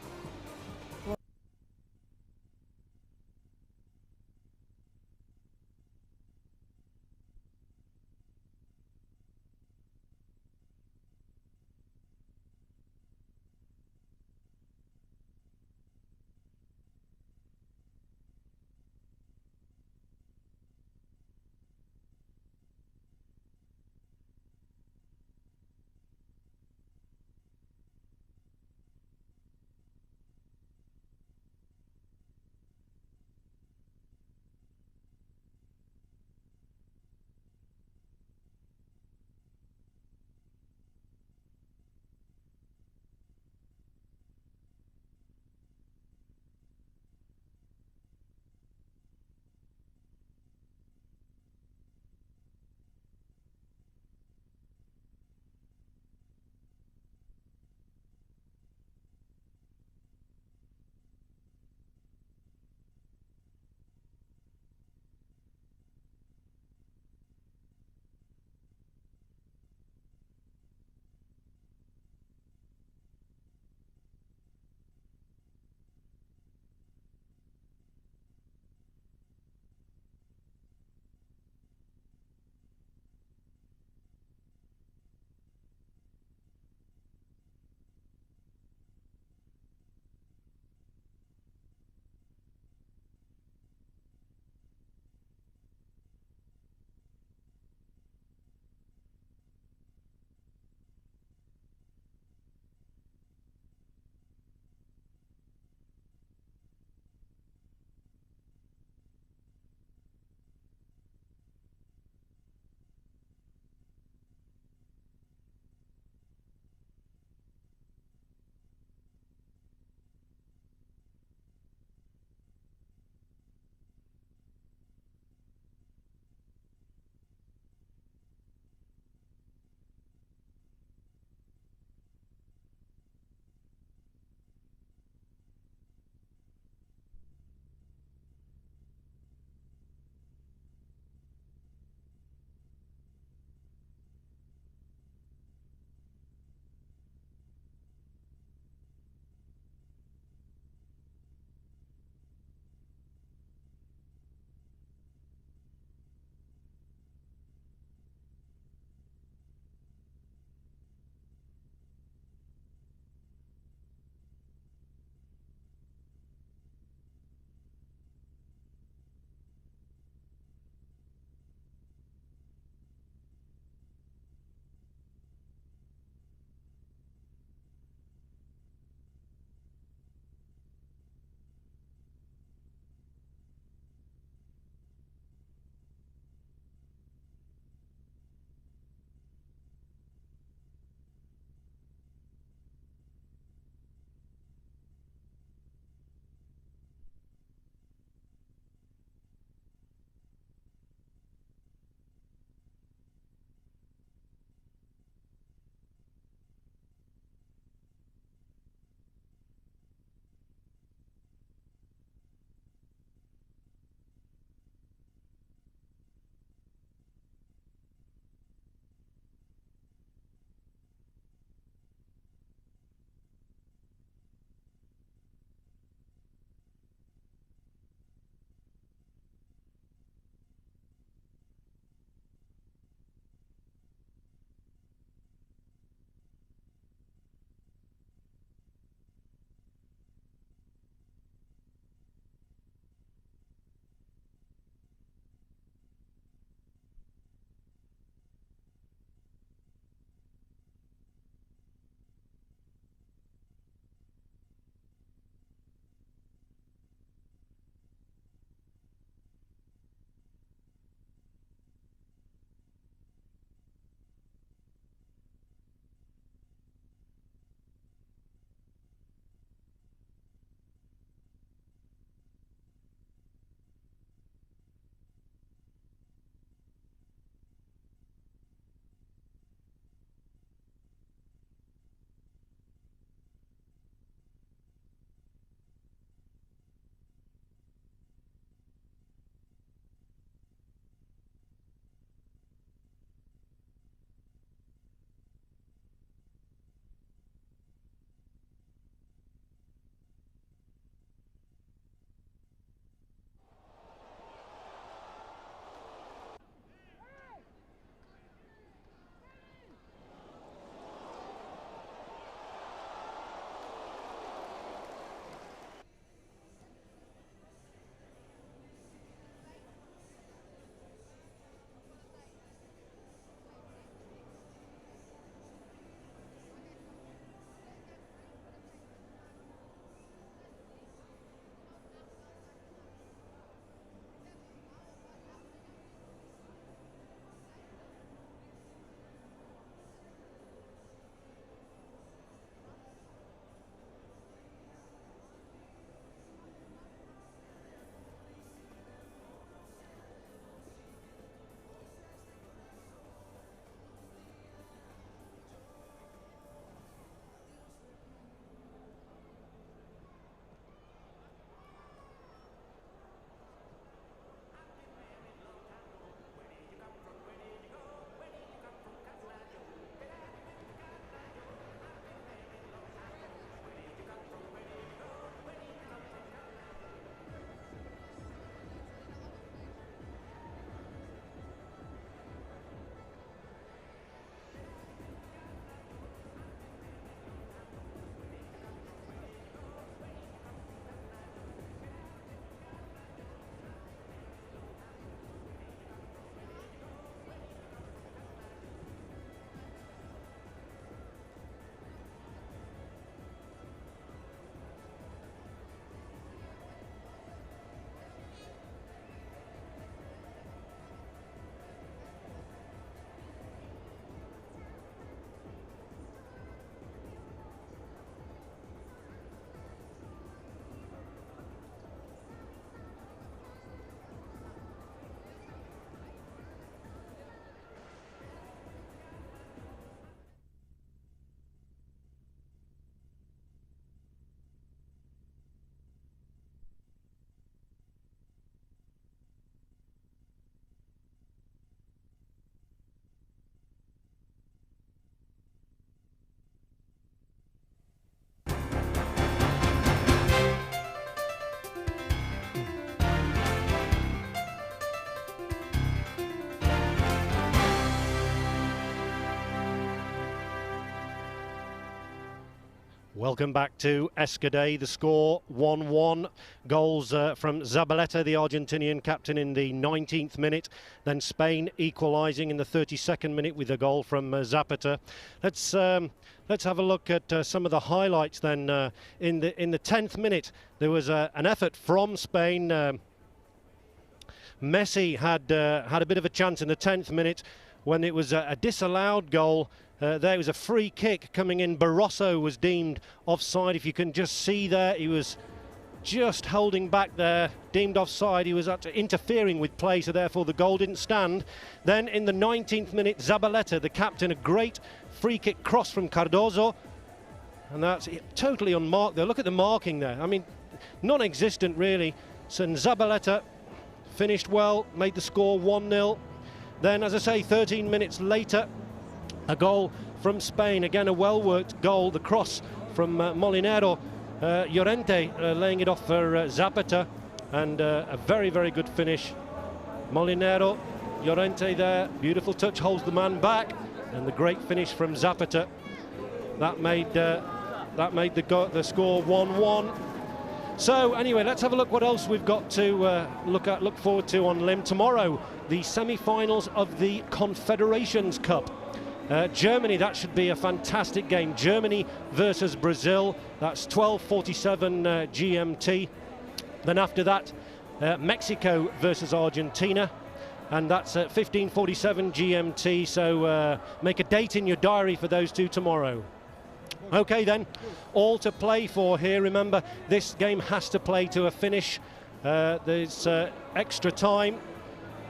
Welcome back to Escudé. The score 1-1. Goals from Zabaleta, the Argentinian captain, in the 19th minute. Then Spain equalising in the 32nd minute with a goal from Zapater. Let's have a look at some of the highlights then. In the 10th minute, there was an effort from Spain. Messi had a bit of a chance in the 10th minute when it was a disallowed goal. There was a free kick coming in. Barroso was deemed offside. If you can just see there, he was just holding back there, deemed offside. He was interfering with play, so therefore the goal didn't stand. Then in the 19th minute, Zabaleta, the captain, a great free kick cross from Cardozo, and that's totally unmarked there. Look at the marking there. I mean, non-existent really. So Zabaleta finished well, made the score 1-0. Then, as I say, 13 minutes later, a goal from Spain. Again, a well-worked goal. The cross from Molinero. Llorente laying it off for Zapater. And a very, very good finish. Molinero, Llorente there. Beautiful touch, holds the man back. And the great finish from Zapater. That made the score 1-1. So anyway, let's have a look what else we've got to look forward to on Lim. Tomorrow, the semi-finals of the Confederations Cup. Germany, that should be a fantastic game. Germany versus Brazil. That's 12:47 GMT. Then after that, Mexico versus Argentina. And that's at 15:47 GMT. So make a date in your diary for those two tomorrow. Okay then, all to play for here. Remember, this game has to play to a finish. There's extra time,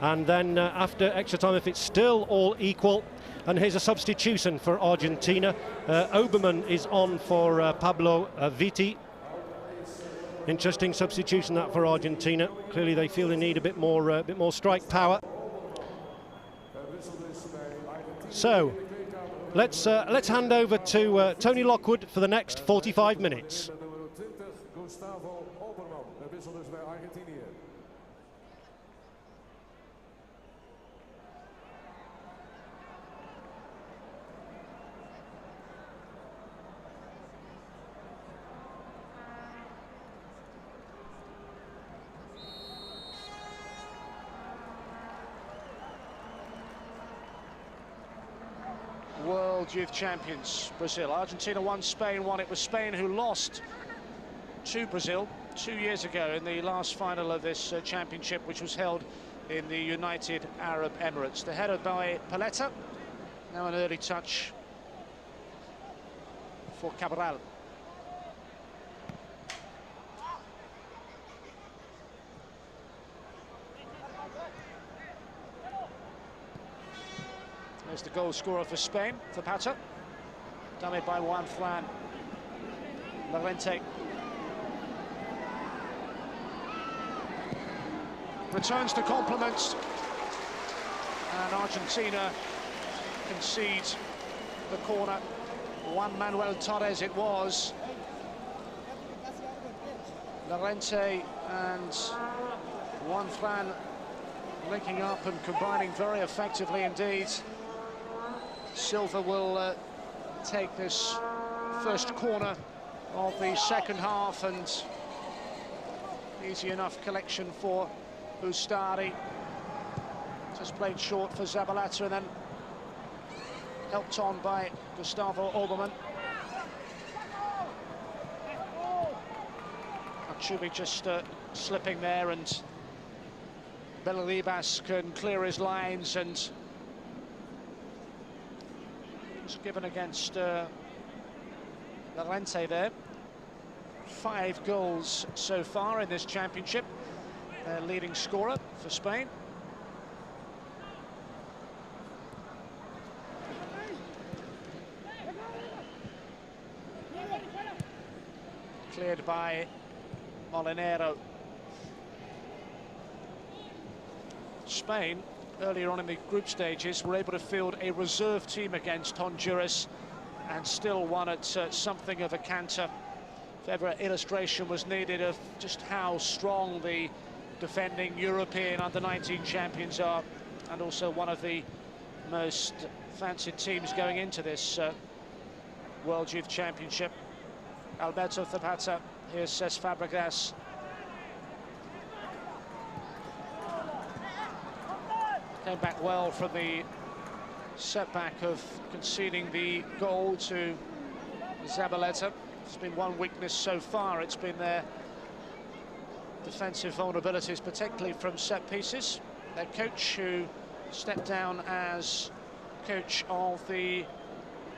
and then after extra time, if it's still all equal, and here's a substitution for Argentina. Oberman is on for Pablo Viti. Interesting substitution that for Argentina. Clearly they feel they need a bit more strike power. So let's hand over to Tony Lockwood for the next 45 minutes. World Youth Champions, Brazil. Argentina won, Spain won. It was Spain who lost to Brazil 2 years ago in the last final of this championship, which was held in the United Arab Emirates. The header by Paletta. Now an early touch for Cabral. There's the goal scorer for Spain, Zapater. Done it by Juan Fran Llorente. Returns the compliments, and Argentina concedes the corner. Juan Manuel Torres it was. Llorente and Juan Fran linking up and combining very effectively indeed. Silva will take this first corner of the second half, and easy enough collection for Ustari. Just played short for Zabaleta and then helped on by Gustavo Oberman. Achubi just slipping there, and Belaribas can clear his lines, and was given against Llorente there. 5 goals so far in this championship. Their leading scorer for Spain. Cleared by Molinero. Spain, earlier on in the group stages, were able to field a reserve team against Honduras and still won at something of a canter. If ever an illustration was needed of just how strong the defending European under-19 champions are, and also one of the most fancied teams going into this World Youth Championship. Alberto Zapater. Here's Cesc Fábregas. Came back well from the setback of conceding the goal to Zabaleta. It's been one weakness so far. It's been their defensive vulnerabilities, particularly from set pieces. Their coach, who stepped down as coach of the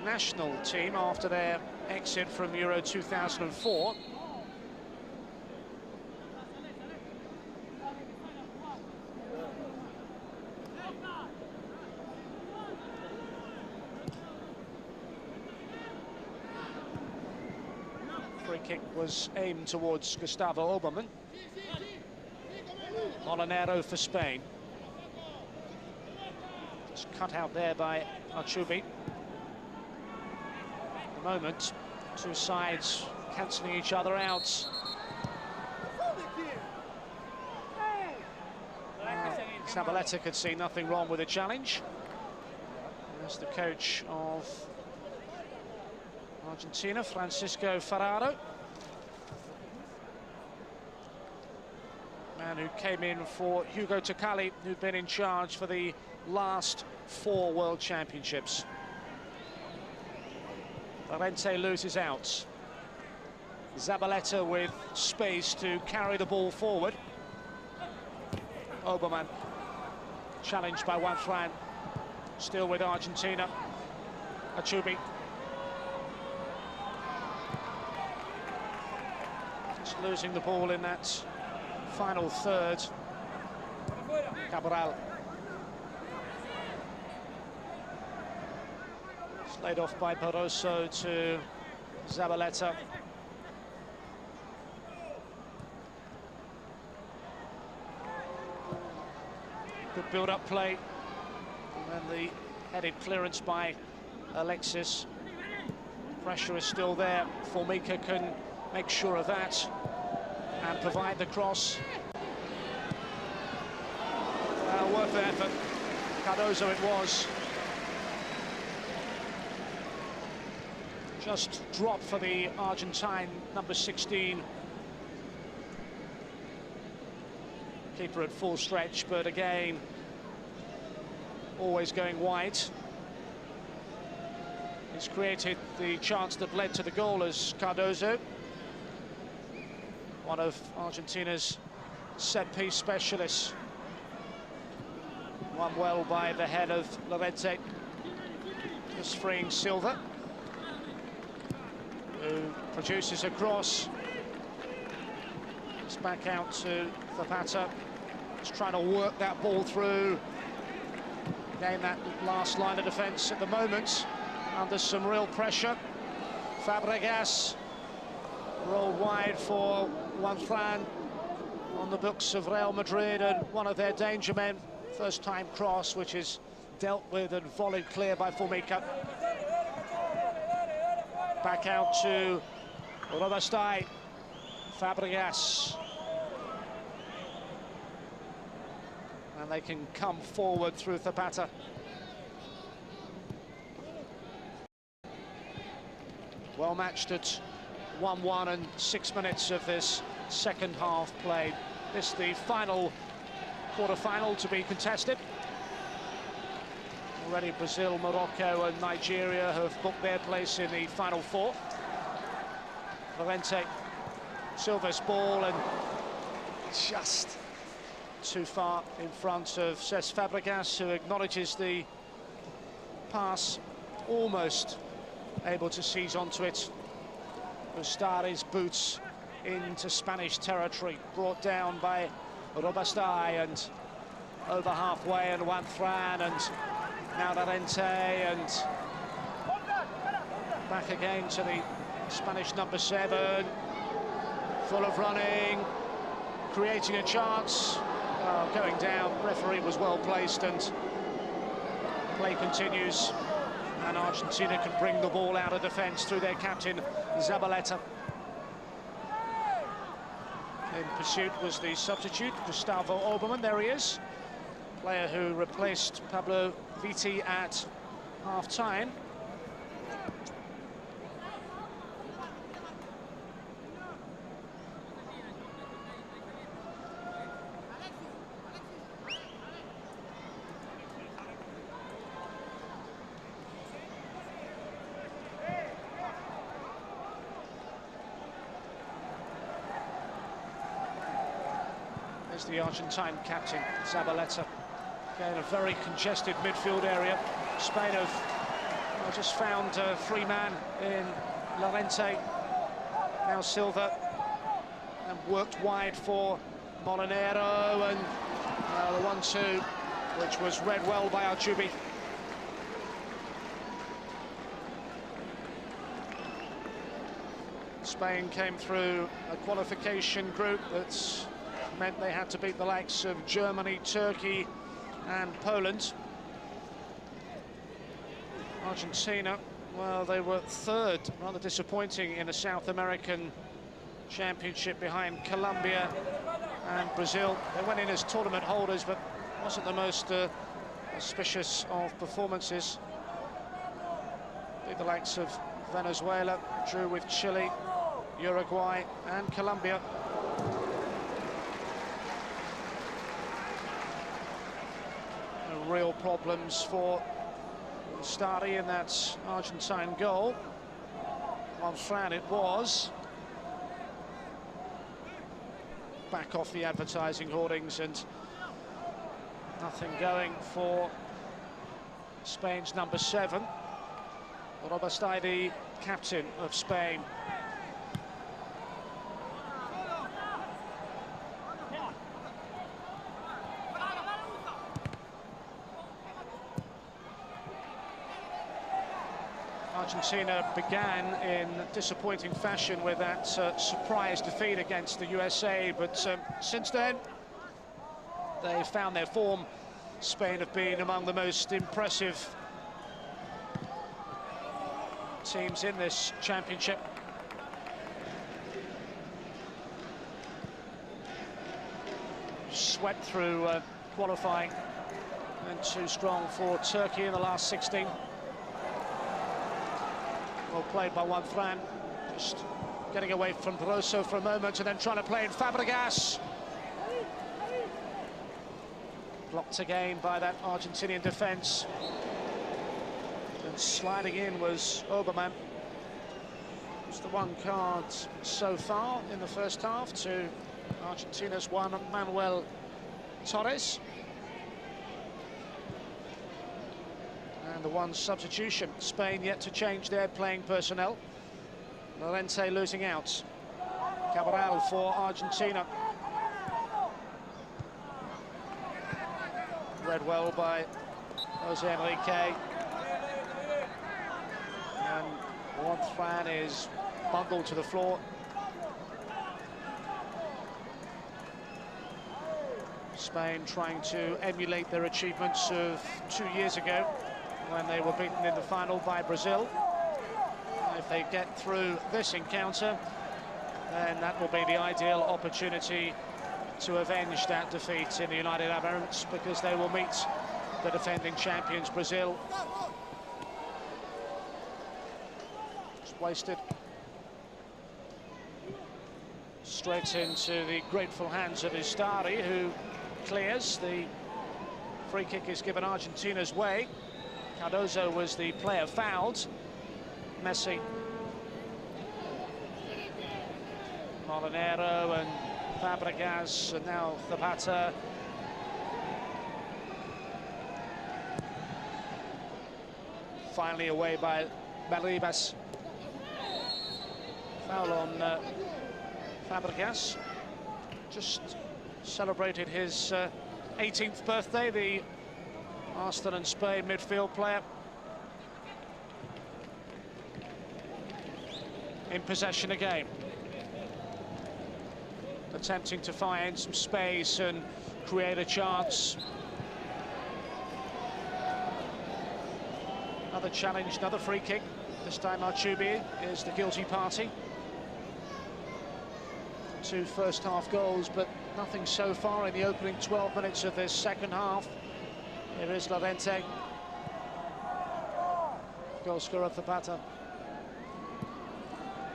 national team after their exit from Euro 2004. Free kick was aimed towards Gustavo Oberman. Molinero for Spain. It's cut out there by Archubi. At the moment, two sides cancelling each other out. Zabaleta could see nothing wrong with the challenge. There's the coach of Argentina, Francisco Ferraro. Man who came in for Hugo Tocali, who'd been in charge for the last 4 World Championships. Llorente loses out. Zabaleta with space to carry the ball forward. Oberman challenged by Juan Fran, still with Argentina. Archubi. Just losing the ball in that final third. Cabral. It's laid off by Barroso to Zabaleta. Good build-up play. And then the headed clearance by Alexis. Pressure is still there. Formica can make sure of that and provide the cross. Worth the effort. Cardozo it was. Just dropped for the Argentine, number 16. Keeper at full stretch, but again, always going wide. He's created the chance that led to the goal as Cardozo, one of Argentina's set-piece specialists. Won well by the head of Llorente, just freeing Silva, who produces a cross. It's back out to Zapater. He's trying to work that ball through. Again, that last line of defence at the moment under some real pressure. Fábregas rolled wide for Juan Fran, on the books of Real Madrid and one of their danger men. First time cross, which is dealt with and volleyed clear by Formica. Back out to Robastai. Fábregas. And they can come forward through Zapater. Well matched at 1-1 and 6 minutes of this second half played. This is the final quarter-final to be contested. Already Brazil, Morocco and Nigeria have booked their place in the final 4. Llorente, Silva's ball, and just too far in front of Cesc Fábregas, who acknowledges the pass, almost able to seize onto it. Ustari's boots into Spanish territory, brought down by Robastai, and over halfway, and Juan Fran, and now Llorente, and back again to the Spanish number 7, full of running, creating a chance. Going down, referee was well placed, and play continues, and Argentina can bring the ball out of defence through their captain Zabaleta. In pursuit was the substitute Gustavo Oberman. There he is, player who replaced Pablo Viti at half-time. is the Argentine captain, Zabaleta. Again, a very congested midfield area. Spain have just found a free man in Llorente. Now Silva, and worked wide for Molinero, and the 1-2, which was read well by Altubi. Spain came through a qualification group that meant they had to beat the likes of Germany, Turkey and Poland. Argentina, well, they were third, rather disappointing, in the South American Championship behind Colombia and Brazil. They went in as tournament holders, but wasn't the most auspicious of performances. Beat the likes of Venezuela, drew with Chile, Uruguay and Colombia. Real problems for Starry in that Argentine goal. On Fran it was. Back off the advertising hoardings, and nothing going for Spain's number 7. Robustay, the captain of Spain. Argentina began in disappointing fashion with that surprise defeat against the USA, but since then they found their form. Spain have been among the most impressive teams in this championship. Swept through qualifying, and too strong for Turkey in the last 16. Well played by Juan Fran, just getting away from Rosso for a moment and then trying to play in Fábregas. Blocked again by that Argentinian defence. And sliding in was Oberman. It's the one card so far in the first half to Argentina's Juan Manuel Torres. And the one substitution. Spain yet to change their playing personnel. Llorente losing out. Cabral for Argentina. Read well by Jose Enrique. And Juan Fran is bundled to the floor. Spain trying to emulate their achievements of 2 years ago, when they were beaten in the final by Brazil. If they get through this encounter, then that will be the ideal opportunity to avenge that defeat in the United Arab Emirates, because they will meet the defending champions, Brazil. Just wasted. Straight into the grateful hands of Ustari, who clears. The free kick is given Argentina's way. Cardozo was the player fouled. Messi. Molinero and Fábregas, and now Zapater. Finally away by Balibas. Foul on Fábregas. Just celebrated his 18th birthday, the Arsenal and Spain midfield player. In possession again. Attempting to find some space and create a chance. Another challenge, another free kick. This time Altubi is the guilty party. 2 first-half goals, but nothing so far in the opening 12 minutes of this second half. Here is Llorente. Goal scorer for Zapater.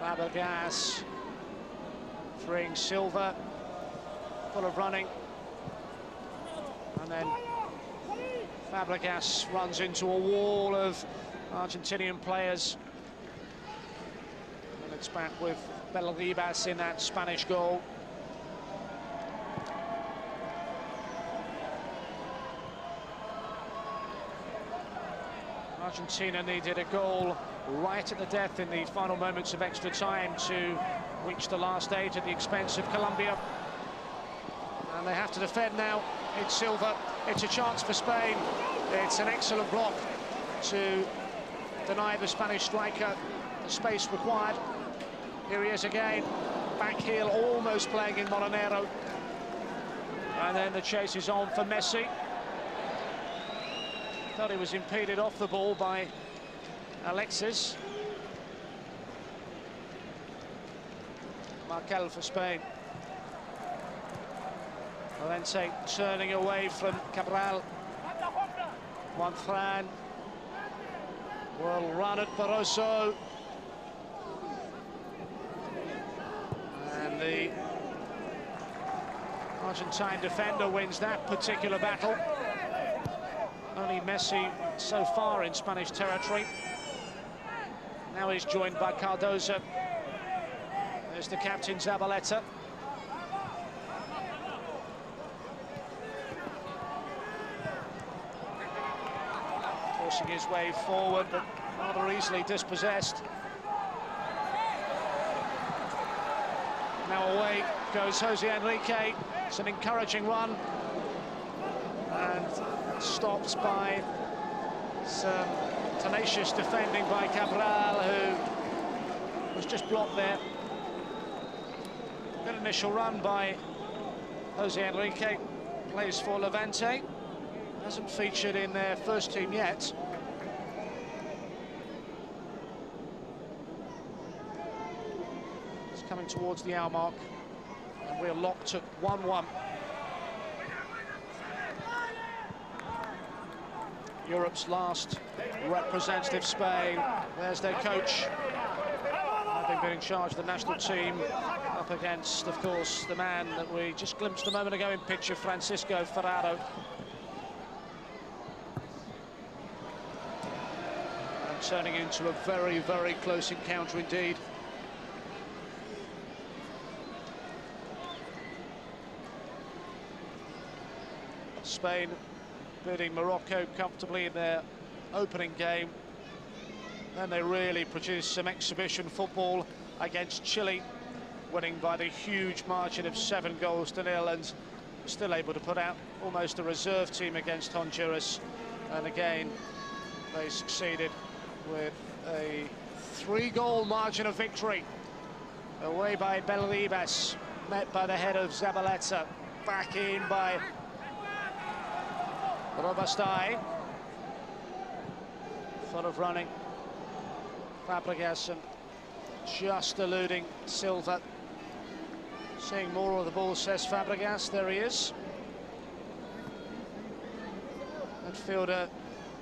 Fábregas freeing Silva, full of running, and then Fábregas runs into a wall of Argentinian players, and it's back with Balibas in that Spanish goal. Argentina needed a goal right at the death in the final moments of extra time to reach the last 8 at the expense of Colombia. And they have to defend now. It's Silva. It's a chance for Spain. It's an excellent block to deny the Spanish striker the space required. Here he is again. Back heel, almost playing in Molinero. And then the chase is on for Messi. Thought he was impeded off the ball by Alexis. Markel for Spain. Llorente turning away from Cabral. Juan will run at Barroso. And the Argentine defender wins that particular battle. Only Messi so far in Spanish territory. Now he's joined by Cardozo. There's the captain, Zabaleta. Forcing his way forward, but rather easily dispossessed. Now away goes Jose Enrique. It's an encouraging run. And stopped by some tenacious defending by Cabral, who was just blocked there. Good initial run by Jose Enrique. Plays for Levante. Hasn't featured in their first team yet. It's coming towards the hour mark, and we're locked at 1-1. Europe's last representative, Spain. There's their coach, having been in charge of the national team, up against, of course, the man that we just glimpsed a moment ago in picture, Francisco Ferraro. And turning into a very, very close encounter indeed. Spain beating Morocco comfortably in their opening game. Then they really produced some exhibition football against Chile, winning by the huge margin of 7-0, and still able to put out almost a reserve team against Honduras. And again, they succeeded with a 3-goal margin of victory. Away by Belribas, met by the head of Zabaleta, back in by Robastai. Full of running. Fábregas and just eluding Silva. Seeing more of the ball, says Fábregas. There he is. Midfielder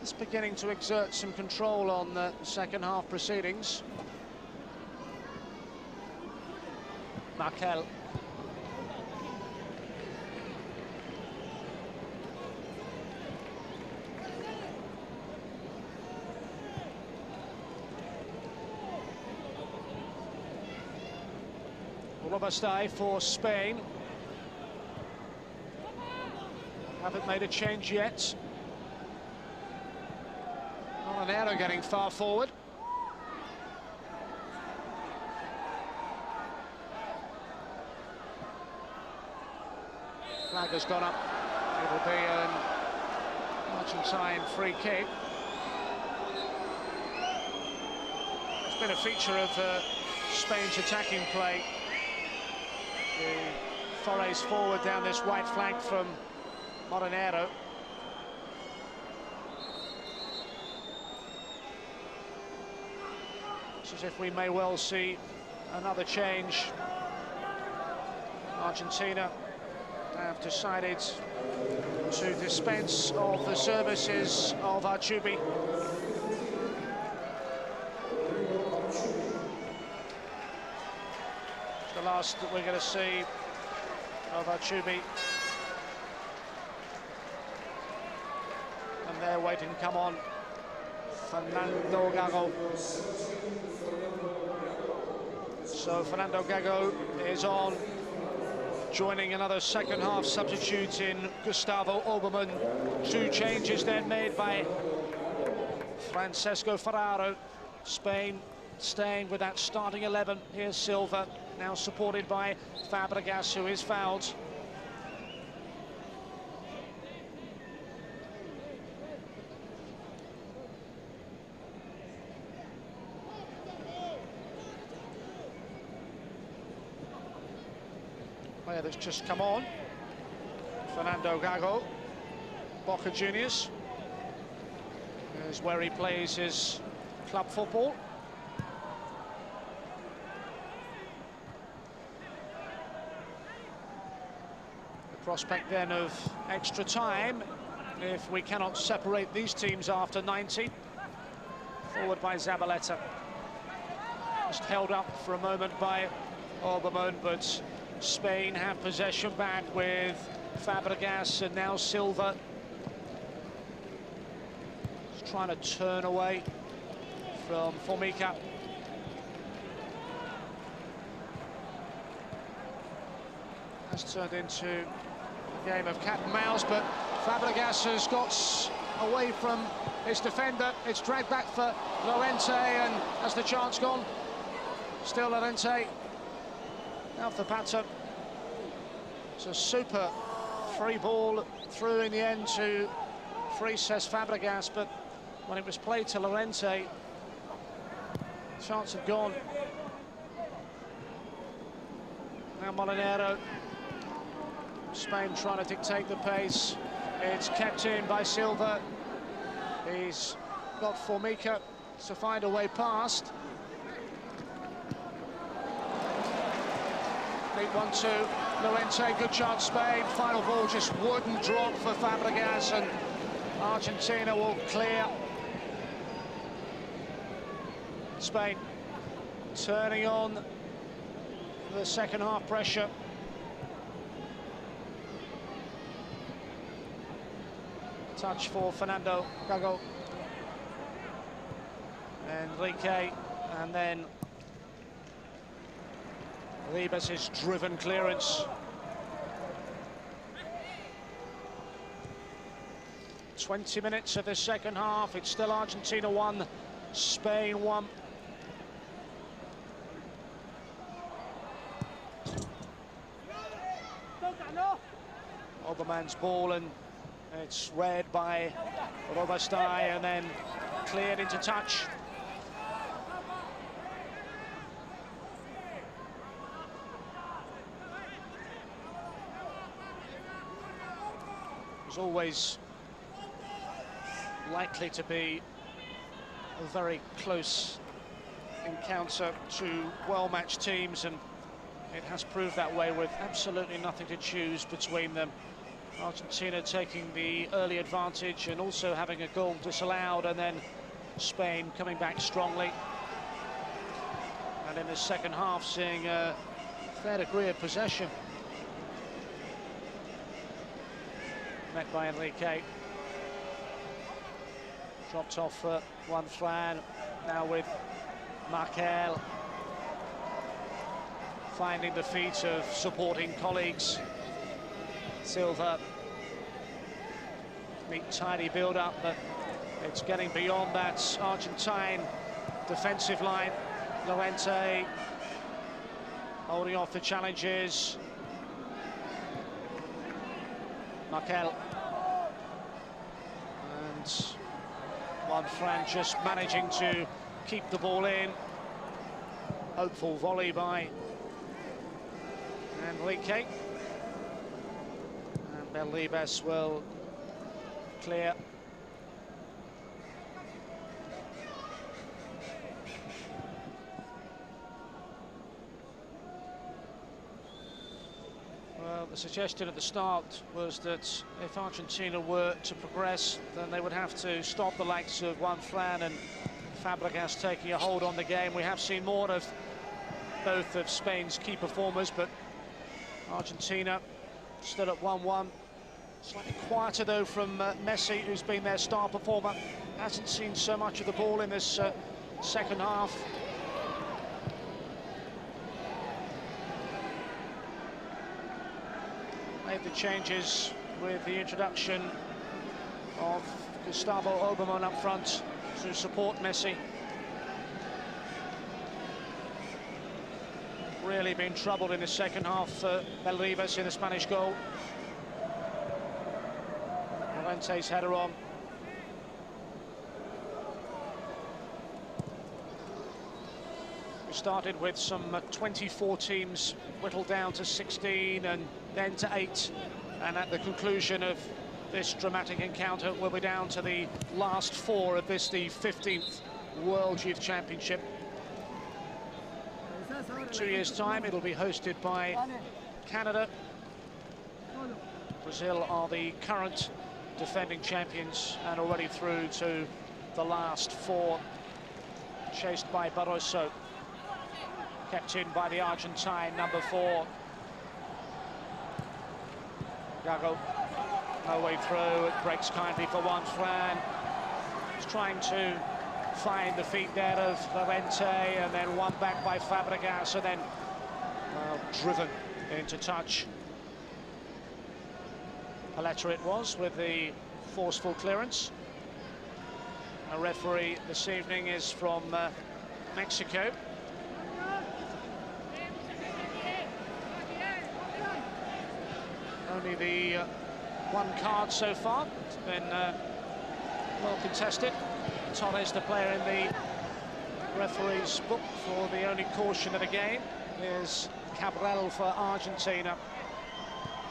is beginning to exert some control on the second half proceedings. Markel. Robastai for Spain. Haven't made a change yet. Molinero getting far forward. Flag has gone up. It will be an Argentine free kick. It's been a feature of Spain's attacking play. The forays forward down this right flank from Molinero. It's as if we may well see another change. Argentina have decided to dispense of the services of Archubi. The last that we're going to see of Archubi. And they're waiting to come on. Fernando Gago. So Fernando Gago is on, joining another second half substitute in Gustavo Oberman. 2 changes then made by Francesco Ferraro. Spain staying with that starting 11. Here's Silva, now supported by Fábregas, who is fouled. Player that's just come on, Fernando Gago, Boca Juniors, is where he plays his club football. The prospect then of extra time if we cannot separate these teams after 90. Forward by Zabaleta. Just held up for a moment by Oberman, but Spain have possession back with Fábregas and now Silva. Just trying to turn away from Formica. Has turned into a game of cat and mouse, but Fábregas has got away from his defender. It's dragged back for Llorente, and has the chance gone? Still Llorente. Now Zapater. It's a super free ball through in the end to free, says Fábregas, but when it was played to Llorente, chance had gone. Now Molinero. Spain trying to dictate the pace. It's kept in by Silva. He's got Formica to find a way past. Deep 1-2. Llorente, good chance, Spain. Final ball just wouldn't drop for Fábregas, and Argentina will clear. Spain turning on the second half pressure. Touch for Fernando Gago. Enrique, and then Ribas' driven clearance. 20 minutes of the second half. It's still Argentina 1, Spain 1. Oberman's ball, and it's read by Robastai and then cleared into touch. It was always likely to be a very close encounter, two well-matched teams, and it has proved that way with absolutely nothing to choose between them. Argentina taking the early advantage and also having a goal disallowed, and then Spain coming back strongly. And in the second half, seeing a fair degree of possession. Met by Enrique. Dropped off for Juan Fran, now with Markel. Finding the feet of supporting colleagues. Silva. Neat, tidy build-up, but it's getting beyond that Argentine defensive line. Llorente holding off the challenges. Markel. And Juan Fran just managing to keep the ball in. Hopeful volley by Enrique. And Belibas will clear. Well, the suggestion at the start was that if Argentina were to progress, then they would have to stop the likes of Juan Fran and Fábregas taking a hold on the game. We have seen more of both of Spain's key performers, but Argentina still at 1-1. Slightly quieter though from Messi, who's been their star performer. Hasn't seen so much of the ball in this second half. Made the changes with the introduction of Gustavo Oberman up front. to support Messi. Really been troubled in the second half for Belrivas in the Spanish goal. Llorente's header on. We started with some 24 teams, whittled down to 16 and then to 8. And at the conclusion of this dramatic encounter, we'll be down to the last 4 of this, the 15th World Youth Championship. In 2 years' time, it'll be hosted by Canada. Brazil are the current defending champions and already through to the last 4, chased by Barroso. Kept in by the Argentine, number 4. Gago, no way through, it breaks kindly for Juan Fran. He's trying to find the feet there of Llorente, and then one back by Fábregas, and then driven into touch. Zabaleta it was with the forceful clearance. A referee this evening is from Mexico. Only the 1 card so far. It's been well contested. Torres, the player in the referee's book for the only caution of the game, is Cabral for Argentina.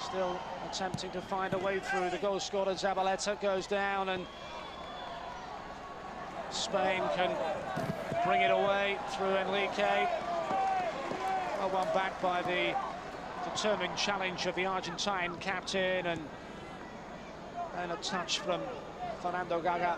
Still attempting to find a way through. The goal scorer Zabaleta goes down, and Spain can bring it away through Enrique. Well, one back by the determined challenge of the Argentine captain, and a touch from Fernando Gaga.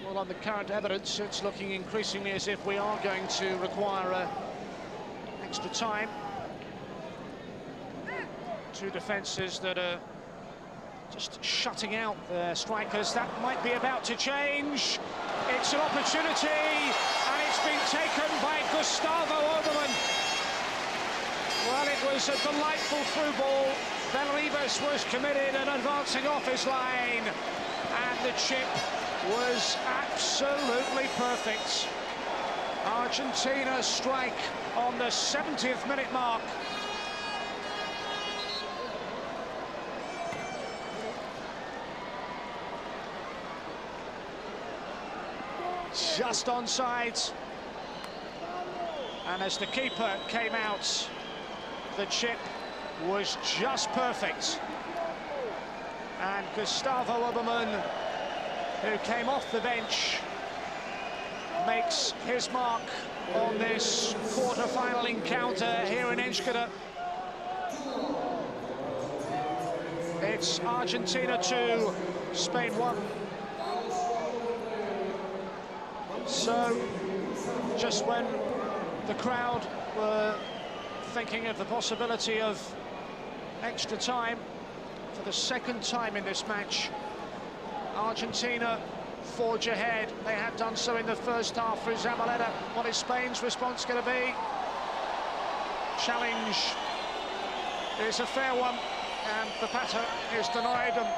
Well, on the current evidence, it's looking increasingly as if we are going to require extra time. 2 defences that are just shutting out their strikers. That might be about to change. It's an opportunity, and it's been taken by Gustavo Oberman. Well, it was a delightful through ball. Belrivas was committed and advancing off his line, and the chip was absolutely perfect. Argentina strike on the 70th minute mark. Just onside, and as the keeper came out, the chip was just perfect, and Gustavo Oberman, who came off the bench, makes his mark on this quarter-final encounter here in Enschede. It's Argentina 2, Spain 1. So, just when the crowd were thinking of the possibility of extra time, for the second time in this match, Argentina forge ahead. They had done so in the first half through Zabaleta. What is Spain's response going to be? Challenge is a fair one, and Zapater is denied. And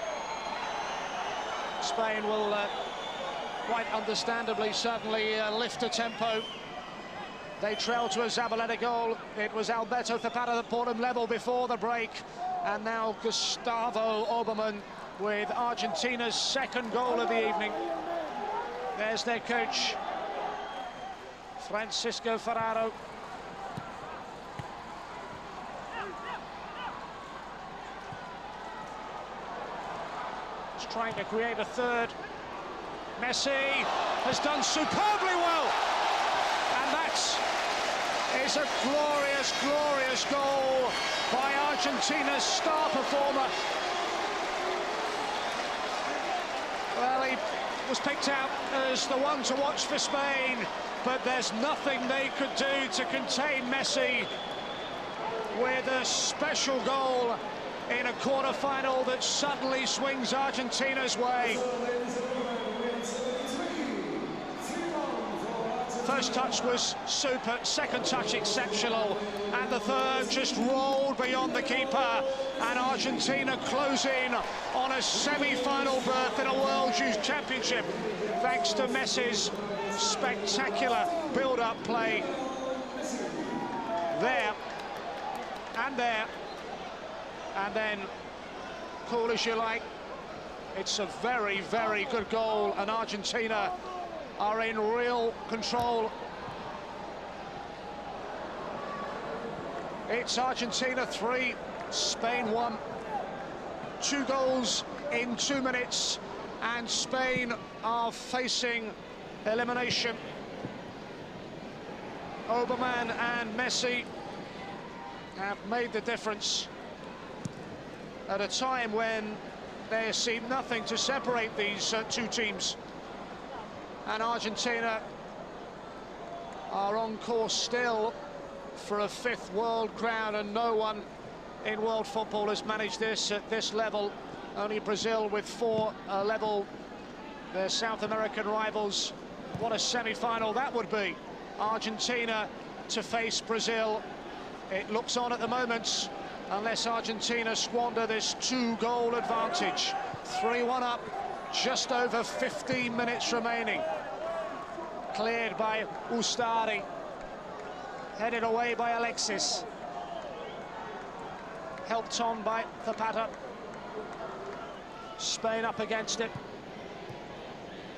Spain will quite understandably certainly lift the tempo. They trail to a Zabaleta goal. It was Alberto Zapater that brought them level before the break, and now Gustavo Oberman with Argentina's 2nd goal of the evening. There's their coach, Francisco Ferraro. He's trying to create a 3rd. Messi has done superbly well, and that is a glorious, glorious goal by Argentina's star performer. Well, he was picked out as the one to watch for Spain, but there's nothing they could do to contain Messi with a special goal in a quarter-final that suddenly swings Argentina's way. First touch was super, second touch exceptional, and the third just rolled beyond the keeper. And Argentina close in on a semi-final berth in a World Youth Championship, thanks to Messi's spectacular build-up play. There, and then, cool as you like, it's a very, very good goal, and Argentina are in real control. It's Argentina 3, Spain 1. 2 goals in 2 minutes, and Spain are facing elimination. Oberman and Messi have made the difference at a time when there seemed nothing to separate these two teams. And Argentina are on course still for a 5th world crown, and no one in world football has managed this at this level. Only Brazil with 4 level their South American rivals. What a semi-final that would be. Argentina to face Brazil. It looks on at the moment, unless Argentina squander this 2-goal advantage. 3-1 up, just over 15 minutes remaining. Cleared by Ustari, headed away by Alexis. Helped on by Zapater. Spain up against it.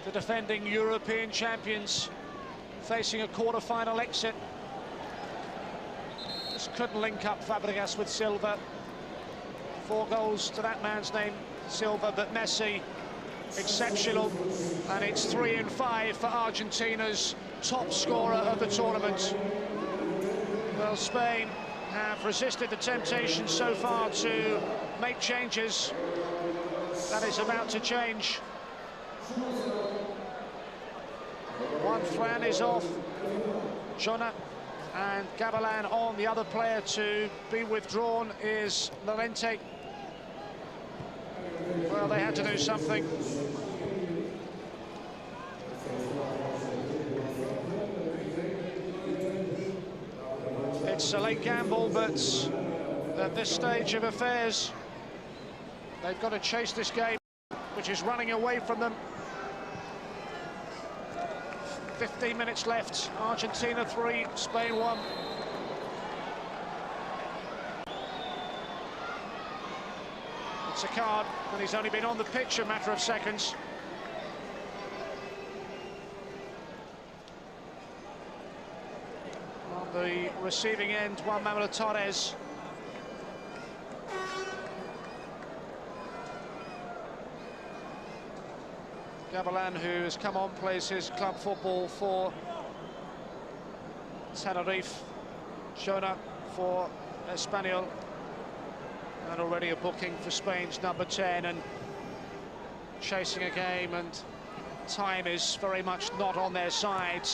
The defending European champions facing a quarter-final exit. Just couldn't link up Fábregas with Silva. 4 goals to that man's name, Silva, but Messi exceptional, and it's 3 and 5 for Argentina's top scorer of the tournament. Well, Spain have resisted the temptation so far to make changes. That is about to change. One Fran is off, Junho and Gavilan on. The other player to be withdrawn is Llorente. Well, they had to do something. It's a late gamble, but at this stage of affairs, they've got to chase this game, which is running away from them. 15 minutes left. Argentina 3, Spain 1. It's a card, and he's only been on the pitch a matter of seconds. On the receiving end, Juan Manuel Torres. Gavilan, who has come on, plays his club football for Tenerife. Junho for Espanyol. And already a booking for Spain's number 10, and chasing a game, and time is very much not on their side.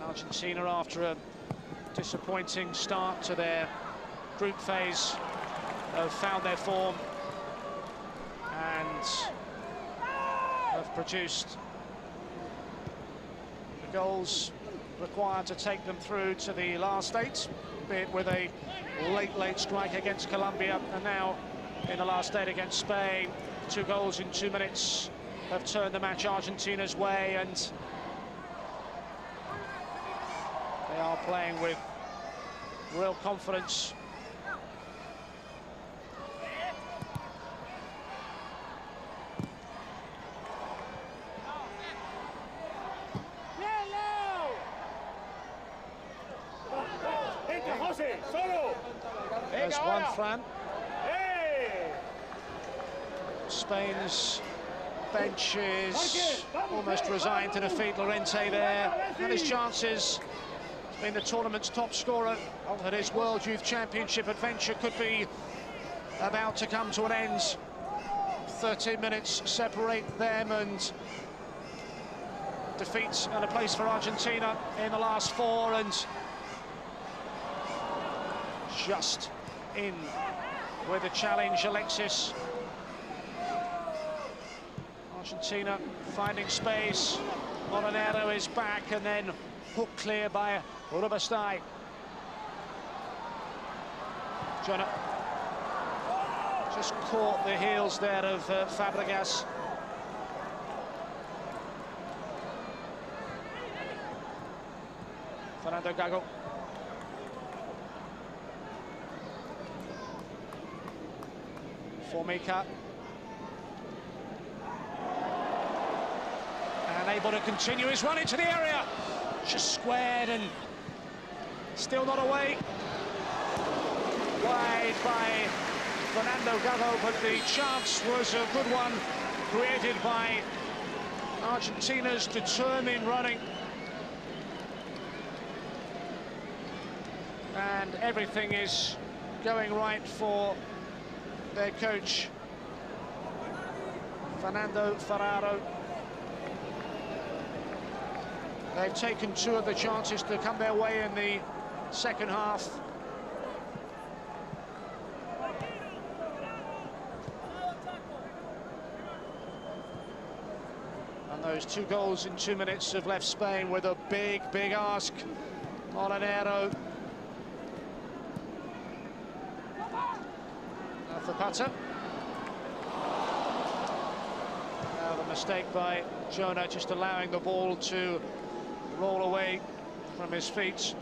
Argentina, after a disappointing start to their group phase, have found their form and have produced the goals required to take them through to the last 8, be it with a late strike against Colombia, and now in the last 8 against Spain. 2 goals in 2 minutes have turned the match Argentina's way, and they are playing with real confidence. There's one Fran. Spain's bench is almost resigned to defeat Llorente there, and his chances. He's been the tournament's top scorer at his World Youth Championship adventure could be about to come to an end. 13 minutes separate them, and defeats and a place for Argentina in the last 4, and just in with the challenge, Alexis. Argentina finding space. Molinero is back and then hook clear by Urubastai. Junho just caught the heels there of Fábregas. Fernando Gago. Formica. And able to continue his run into the area. Just squared and still not away. Wide by Fernando Gago, but the chance was a good one, created by Argentina's determined running. And everything is going right for their coach, Fernando Ferraro. They've taken 2 of the chances to come their way in the second half. And those 2 goals in 2 minutes have left Spain with a big, big ask. Molinero. Zapater. Now the mistake by Junho, just allowing the ball to roll away from his feet.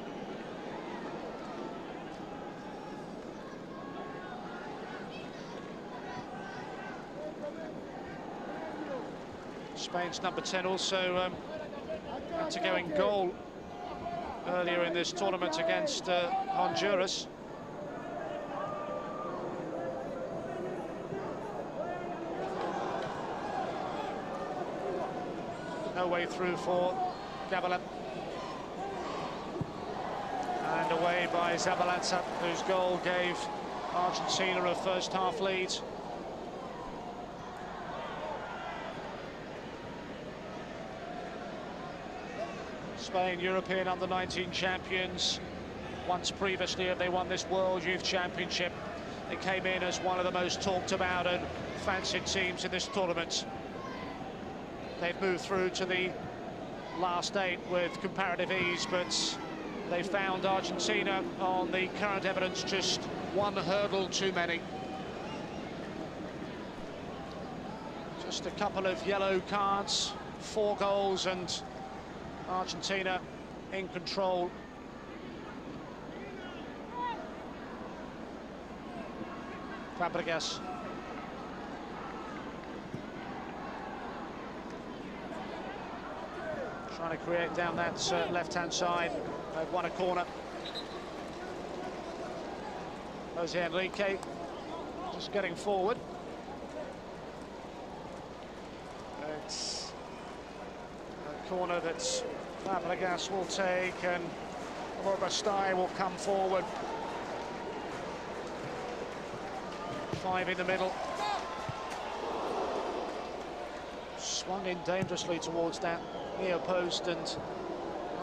Spain's number 10 also had to go in goal earlier in this tournament against Honduras. No way through for Zabaleta. And away by Zabaleta, whose goal gave Argentina a first-half lead. Spain, European under-19 champions. Once previously, they won this World Youth Championship. They came in as one of the most talked about and fancied teams in this tournament. They've moved through to the last 8 with comparative ease, but they found Argentina, on the current evidence, just 1 hurdle too many. Just a couple of yellow cards, 4 goals, and Argentina in control. Fábregas. Trying to create down that left-hand side. They've won a corner. Jose Enrique just getting forward. It's a corner that Fábregas will take, and Oberman will come forward. 5 in the middle. Swung in dangerously towards that near post, and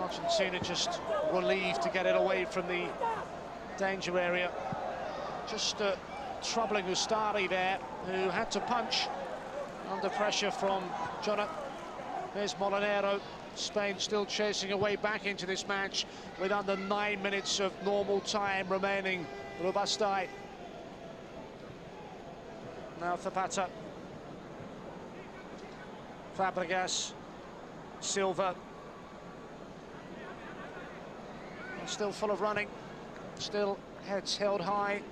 Argentina just relieved to get it away from the danger area. Just troubling Ustari there, who had to punch under pressure from Junho. There's Molinero. Spain still chasing a way back into this match with under 9 minutes of normal time remaining. Urubastai. Now Zapater. Fábregas. Silva. Still full of running. Still heads held high.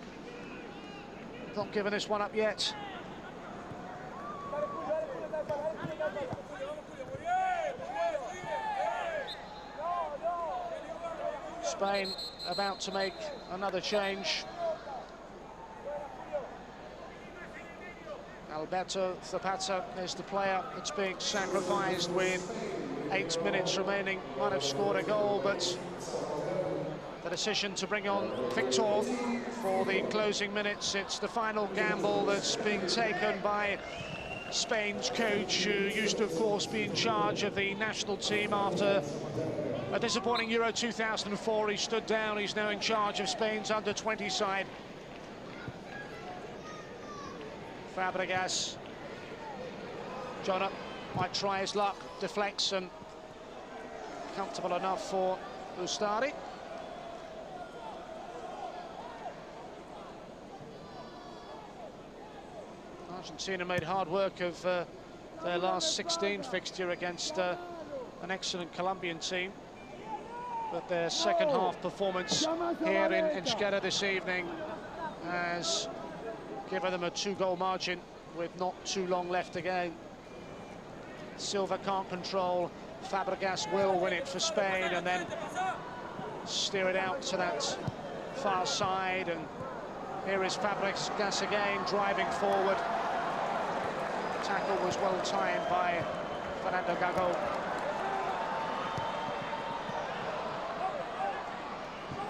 Not giving this one up yet. Spain about to make another change. Alberto Zapater is the player that's being sacrificed with 8 minutes remaining. Might have scored a goal, but the decision to bring on Victor for the closing minutes, it's the final gamble that's being taken by Spain's coach, who used to, of course, be in charge of the national team after a disappointing Euro 2004. He stood down. He's now in charge of Spain's under-20 side. Fábregas. Junho might try his luck, deflects, and comfortable enough for Ustari. Argentina made hard work of their last 16 fixture against an excellent Colombian team. But their second half performance here in Scheda this evening has given them a 2-goal margin with not too long left to go. Silva can't control. Fábregas will win it for Spain and then steer it out to that far side. And here is Fábregas again, driving forward. Tackle was well timed by Fernando Gago.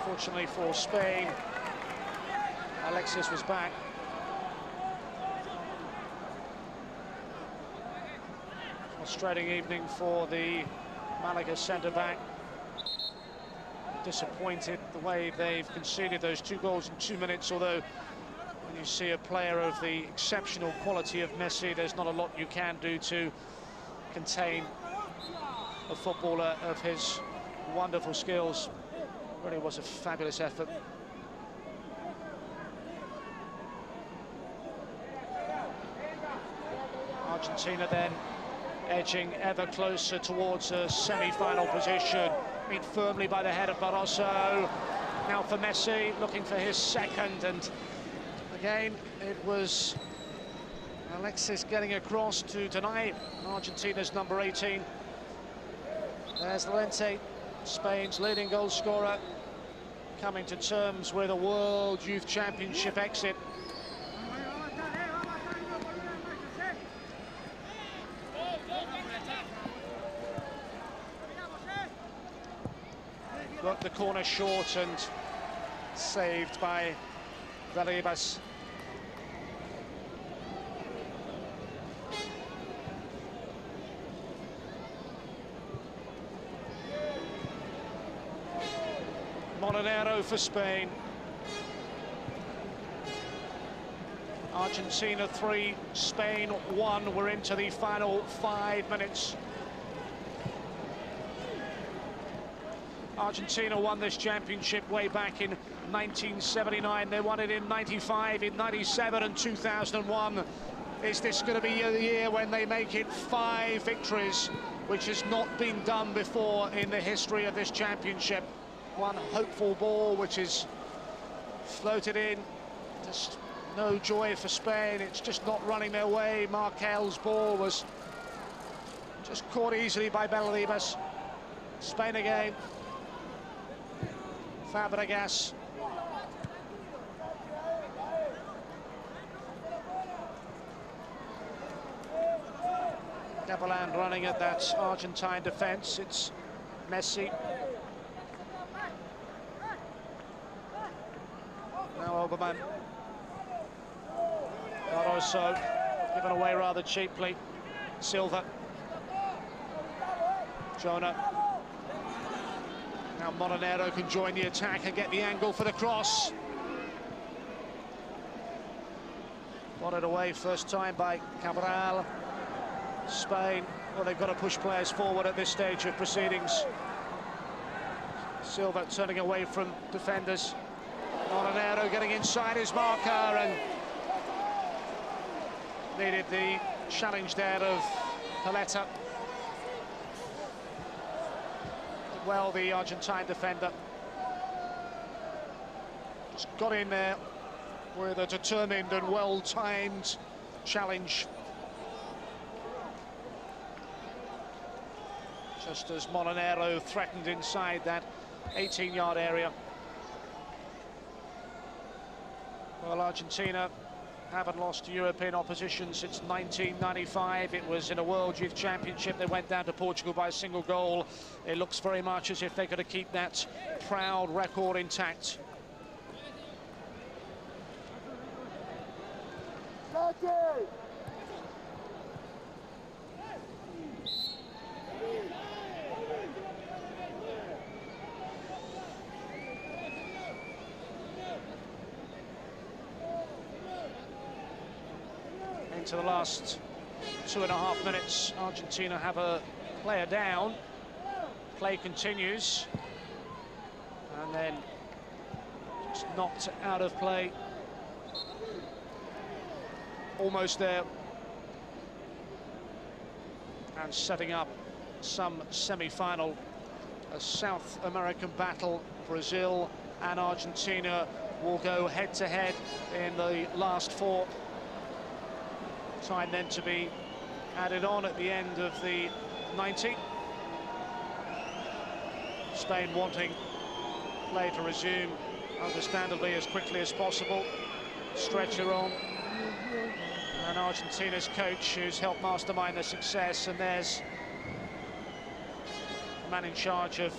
Fortunately for Spain, Alexis was back. Frustrating evening for the Malaga centre-back. Disappointed the way they've conceded those 2 goals in 2 minutes, although when you see a player of the exceptional quality of Messi, there's not a lot you can do to contain a footballer of his wonderful skills. It really was a fabulous effort. Argentina then edging ever closer towards a semi-final position. Beat firmly by the head of Barroso. Now for Messi, looking for his second, and again it was Alexis getting across to deny Argentina's number 18. There's Llorente, Spain's leading goal scorer, coming to terms with a World Youth Championship exit. Got the corner short and saved by Zabaleta. Monedero for Spain. Argentina 3, Spain 1. We're into the final 5 minutes. Argentina won this championship way back in 1979. They won it in 95, in 97 and 2001. Is this going to be the year when they make it 5 victories, which has not been done before in the history of this championship? One hopeful ball which is floated in. Just no joy for Spain. It's just not running their way. Markel's ball was just caught easily by Belibas. Spain again. Fábregas. Debeland running at that Argentine defence. It's Messi. Now Oberman. Barroso given away rather cheaply. Silva. Junho. Now Monedero can join the attack and get the angle for the cross. Got it away first time by Cabral. Spain, well, they've got to push players forward at this stage of proceedings. Silva turning away from defenders. Monedero getting inside his marker and needed the challenge there of Zabaleta. Well, the Argentine defender just got in there with a determined and well-timed challenge. Just as Monedero threatened inside that 18-yard area. Well, Argentina haven't lost to European opposition since 1995. It was in a World Youth Championship. They went down to Portugal by a single goal. It looks very much as if they're going to keep that proud record intact. Into the last 2.5 minutes. Argentina have a player down. Play continues. And then just knocked out of play. Almost there. And setting up some semi-final. A South American battle. Brazil and Argentina will go head-to-head in the last 4. Time then to be added on at the end of the 90. Spain wanting play to resume, understandably, as quickly as possible. Stretcher on. And Argentina's coach, who's helped mastermind the success, and there's the man in charge of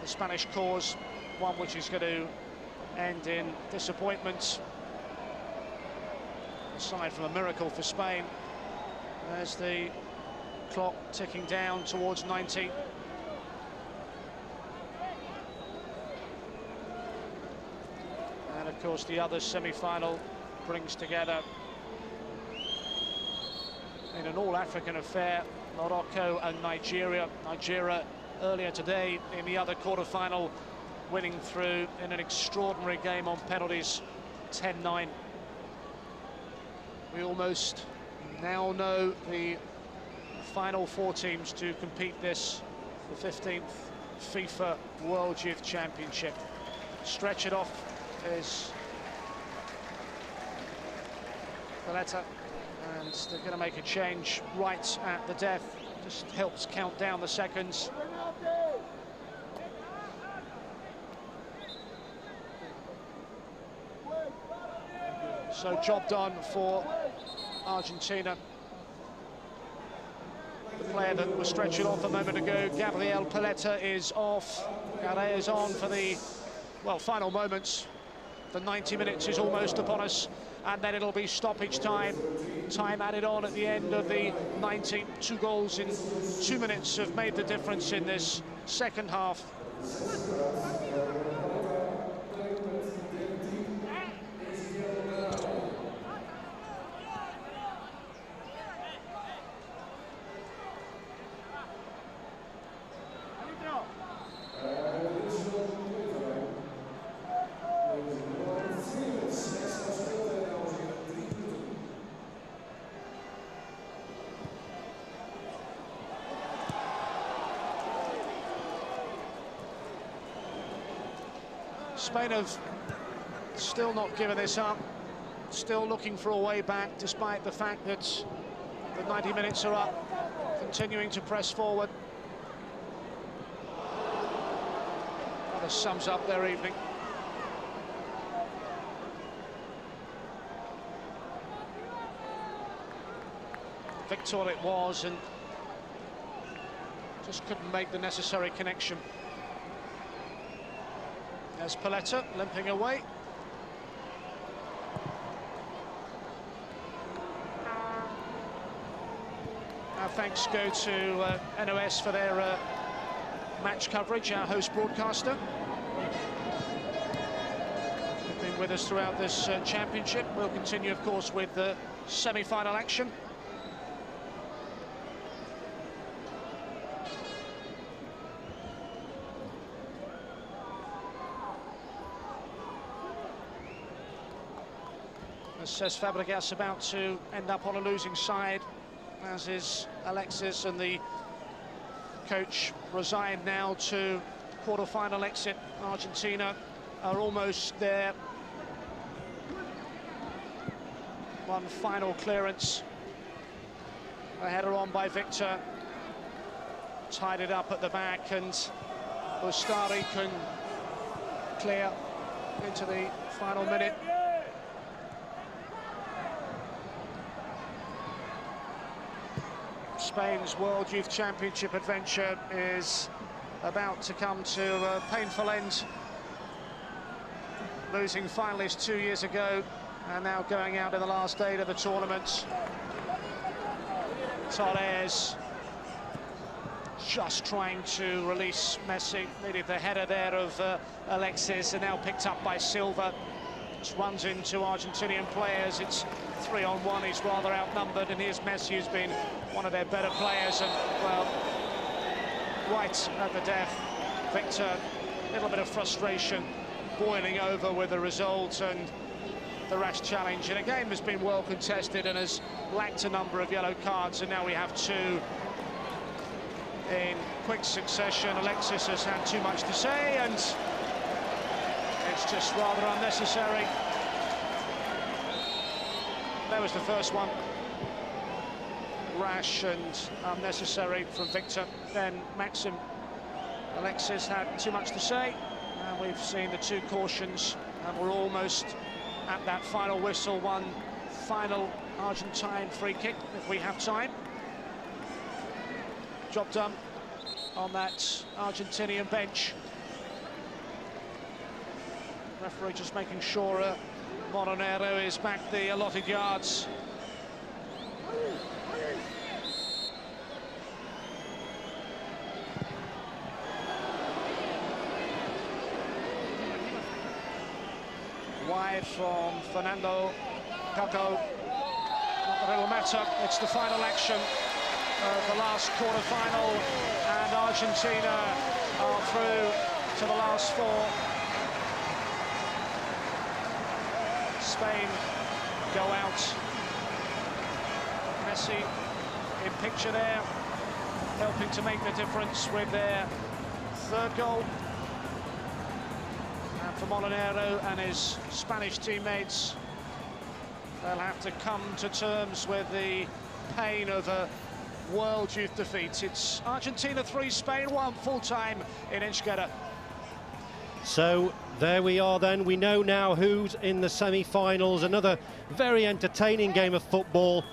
the Spanish cause, one which is going to end in disappointment. Aside from a miracle for Spain, there's the clock ticking down towards 90. And of course the other semi-final brings together, in an all-African affair, Morocco and Nigeria. Nigeria earlier today in the other quarter-final, winning through in an extraordinary game on penalties, 10-9. We almost now know the final 4 teams to compete this, the 15th FIFA World Youth Championship. Stretch it off is Zabaleta, and they're going to make a change right at the death. Just helps count down the seconds. So job done for Argentina. The player that was stretching off a moment ago, Gabriel Paletta, is off. Gare is on for the, well, final moments. The 90 minutes is almost upon us, and then it'll be stoppage time. Time added on at the end of the 90. 2 goals in 2 minutes have made the difference in this second half. Spain have still not given this up, still looking for a way back, despite the fact that the 90 minutes are up, continuing to press forward. That sums up their evening. Victor it was, and just couldn't make the necessary connection. There's Paletta limping away. Our thanks go to NOS for their match coverage, our host broadcaster. They've been with us throughout this championship. We'll continue, of course, with the semi-final action. Says Fábregas, about to end up on a losing side, as is Alexis, and the coach resigned now to quarter-final exit. Argentina are almost there. One final clearance. A header on by Victor. Tied it up at the back, and Ustari can clear into the final minute. Spain's World Youth Championship adventure is about to come to a painful end. Losing finalists 2 years ago, and now going out in the last 8 of the tournament. Torres just trying to release Messi. Needed the header there of Alexis, and now picked up by Silva. Just runs into Argentinian players. It's 3-on-1, he's rather outnumbered, and here's Messi, who's been one of their better players, and, well, right at the death. Victor, a little bit of frustration, boiling over with the result and the rash challenge in a game has been well contested and has lacked a number of yellow cards, and now we have two in quick succession. Alexis has had too much to say, and it's just rather unnecessary. There was the first one. Rash and unnecessary from Victor. Then Maxim. Alexis had too much to say. And we've seen the two cautions, and we're almost at that final whistle. One final Argentine free kick, if we have time. Job done on that Argentinian bench. Referee just making sure Moronero is back the allotted yards. Wide from Fernando Gago. Not that it'll matter, it's the final action of the last quarter-final, and Argentina are through to the last four. Spain go out. Messi in picture there, helping to make the difference with their third goal. And for Molinero and his Spanish teammates, they'll have to come to terms with the pain of a World Youth defeat. It's Argentina 3, Spain 1, full-time in Enschede. So there we are then. We know now who's in the semi-finals. Another very entertaining game of football.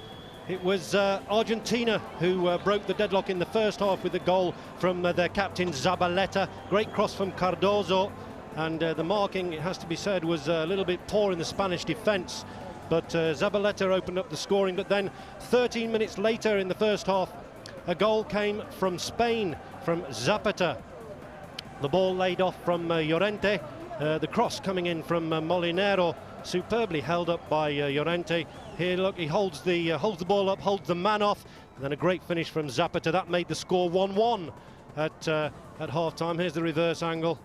It was Argentina who broke the deadlock in the first half with a goal from their captain Zabaleta. Great cross from Cardozo, and the marking, it has to be said, was a little bit poor in the Spanish defence. But Zabaleta opened up the scoring. But then 13 minutes later in the first half, a goal came from Spain, from Zapater. The ball laid off from Llorente. The cross coming in from Molinero, superbly held up by Llorente. Here, look, he holds the ball up, holds the man off, and then a great finish from Zapater. That made the score 1-1 at half-time. Here's the reverse angle.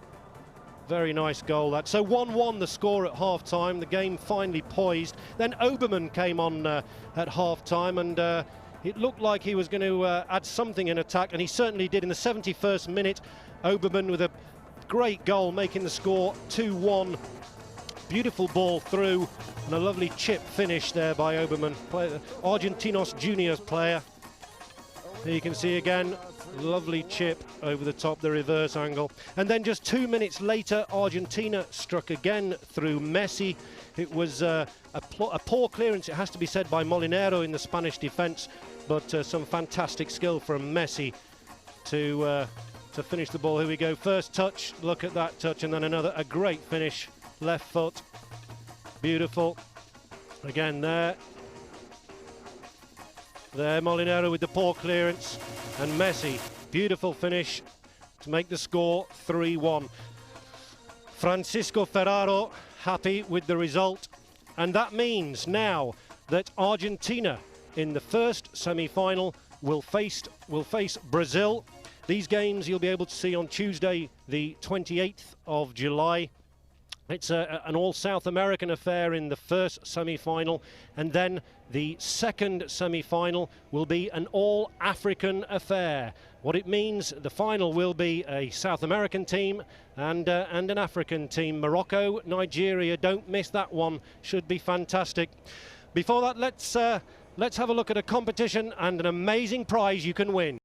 Very nice goal, that. So 1-1 the score at half-time. The game finally poised. Then Oberman came on at half-time, and it looked like he was going to add something in attack, and he certainly did. In the 71st minute, Oberman with a great goal, making the score 2-1. Beautiful ball through, and a lovely chip finish there by Oberman, Argentinos Juniors player. Here you can see again, lovely chip over the top, the reverse angle. And then just 2 minutes later, Argentina struck again through Messi. It was a poor clearance, it has to be said, by Molinero in the Spanish defence, but some fantastic skill from Messi to finish the ball. Here we go, first touch, look at that touch, and then a great finish, left foot, beautiful. Again there Molinero with the poor clearance, and Messi, beautiful finish to make the score 3-1. Francisco Ferraro happy with the result, and that means now that Argentina in the first semi-final will face Brazil. These games you'll be able to see on Tuesday, the 28th of July. It's an all-South American affair in the first semi-final, and then the second semi-final will be an all-African affair. What it means, the final will be a South American team and an African team. Morocco, Nigeria, don't miss that one, should be fantastic. Before that, let's have a look at a competition and an amazing prize you can win.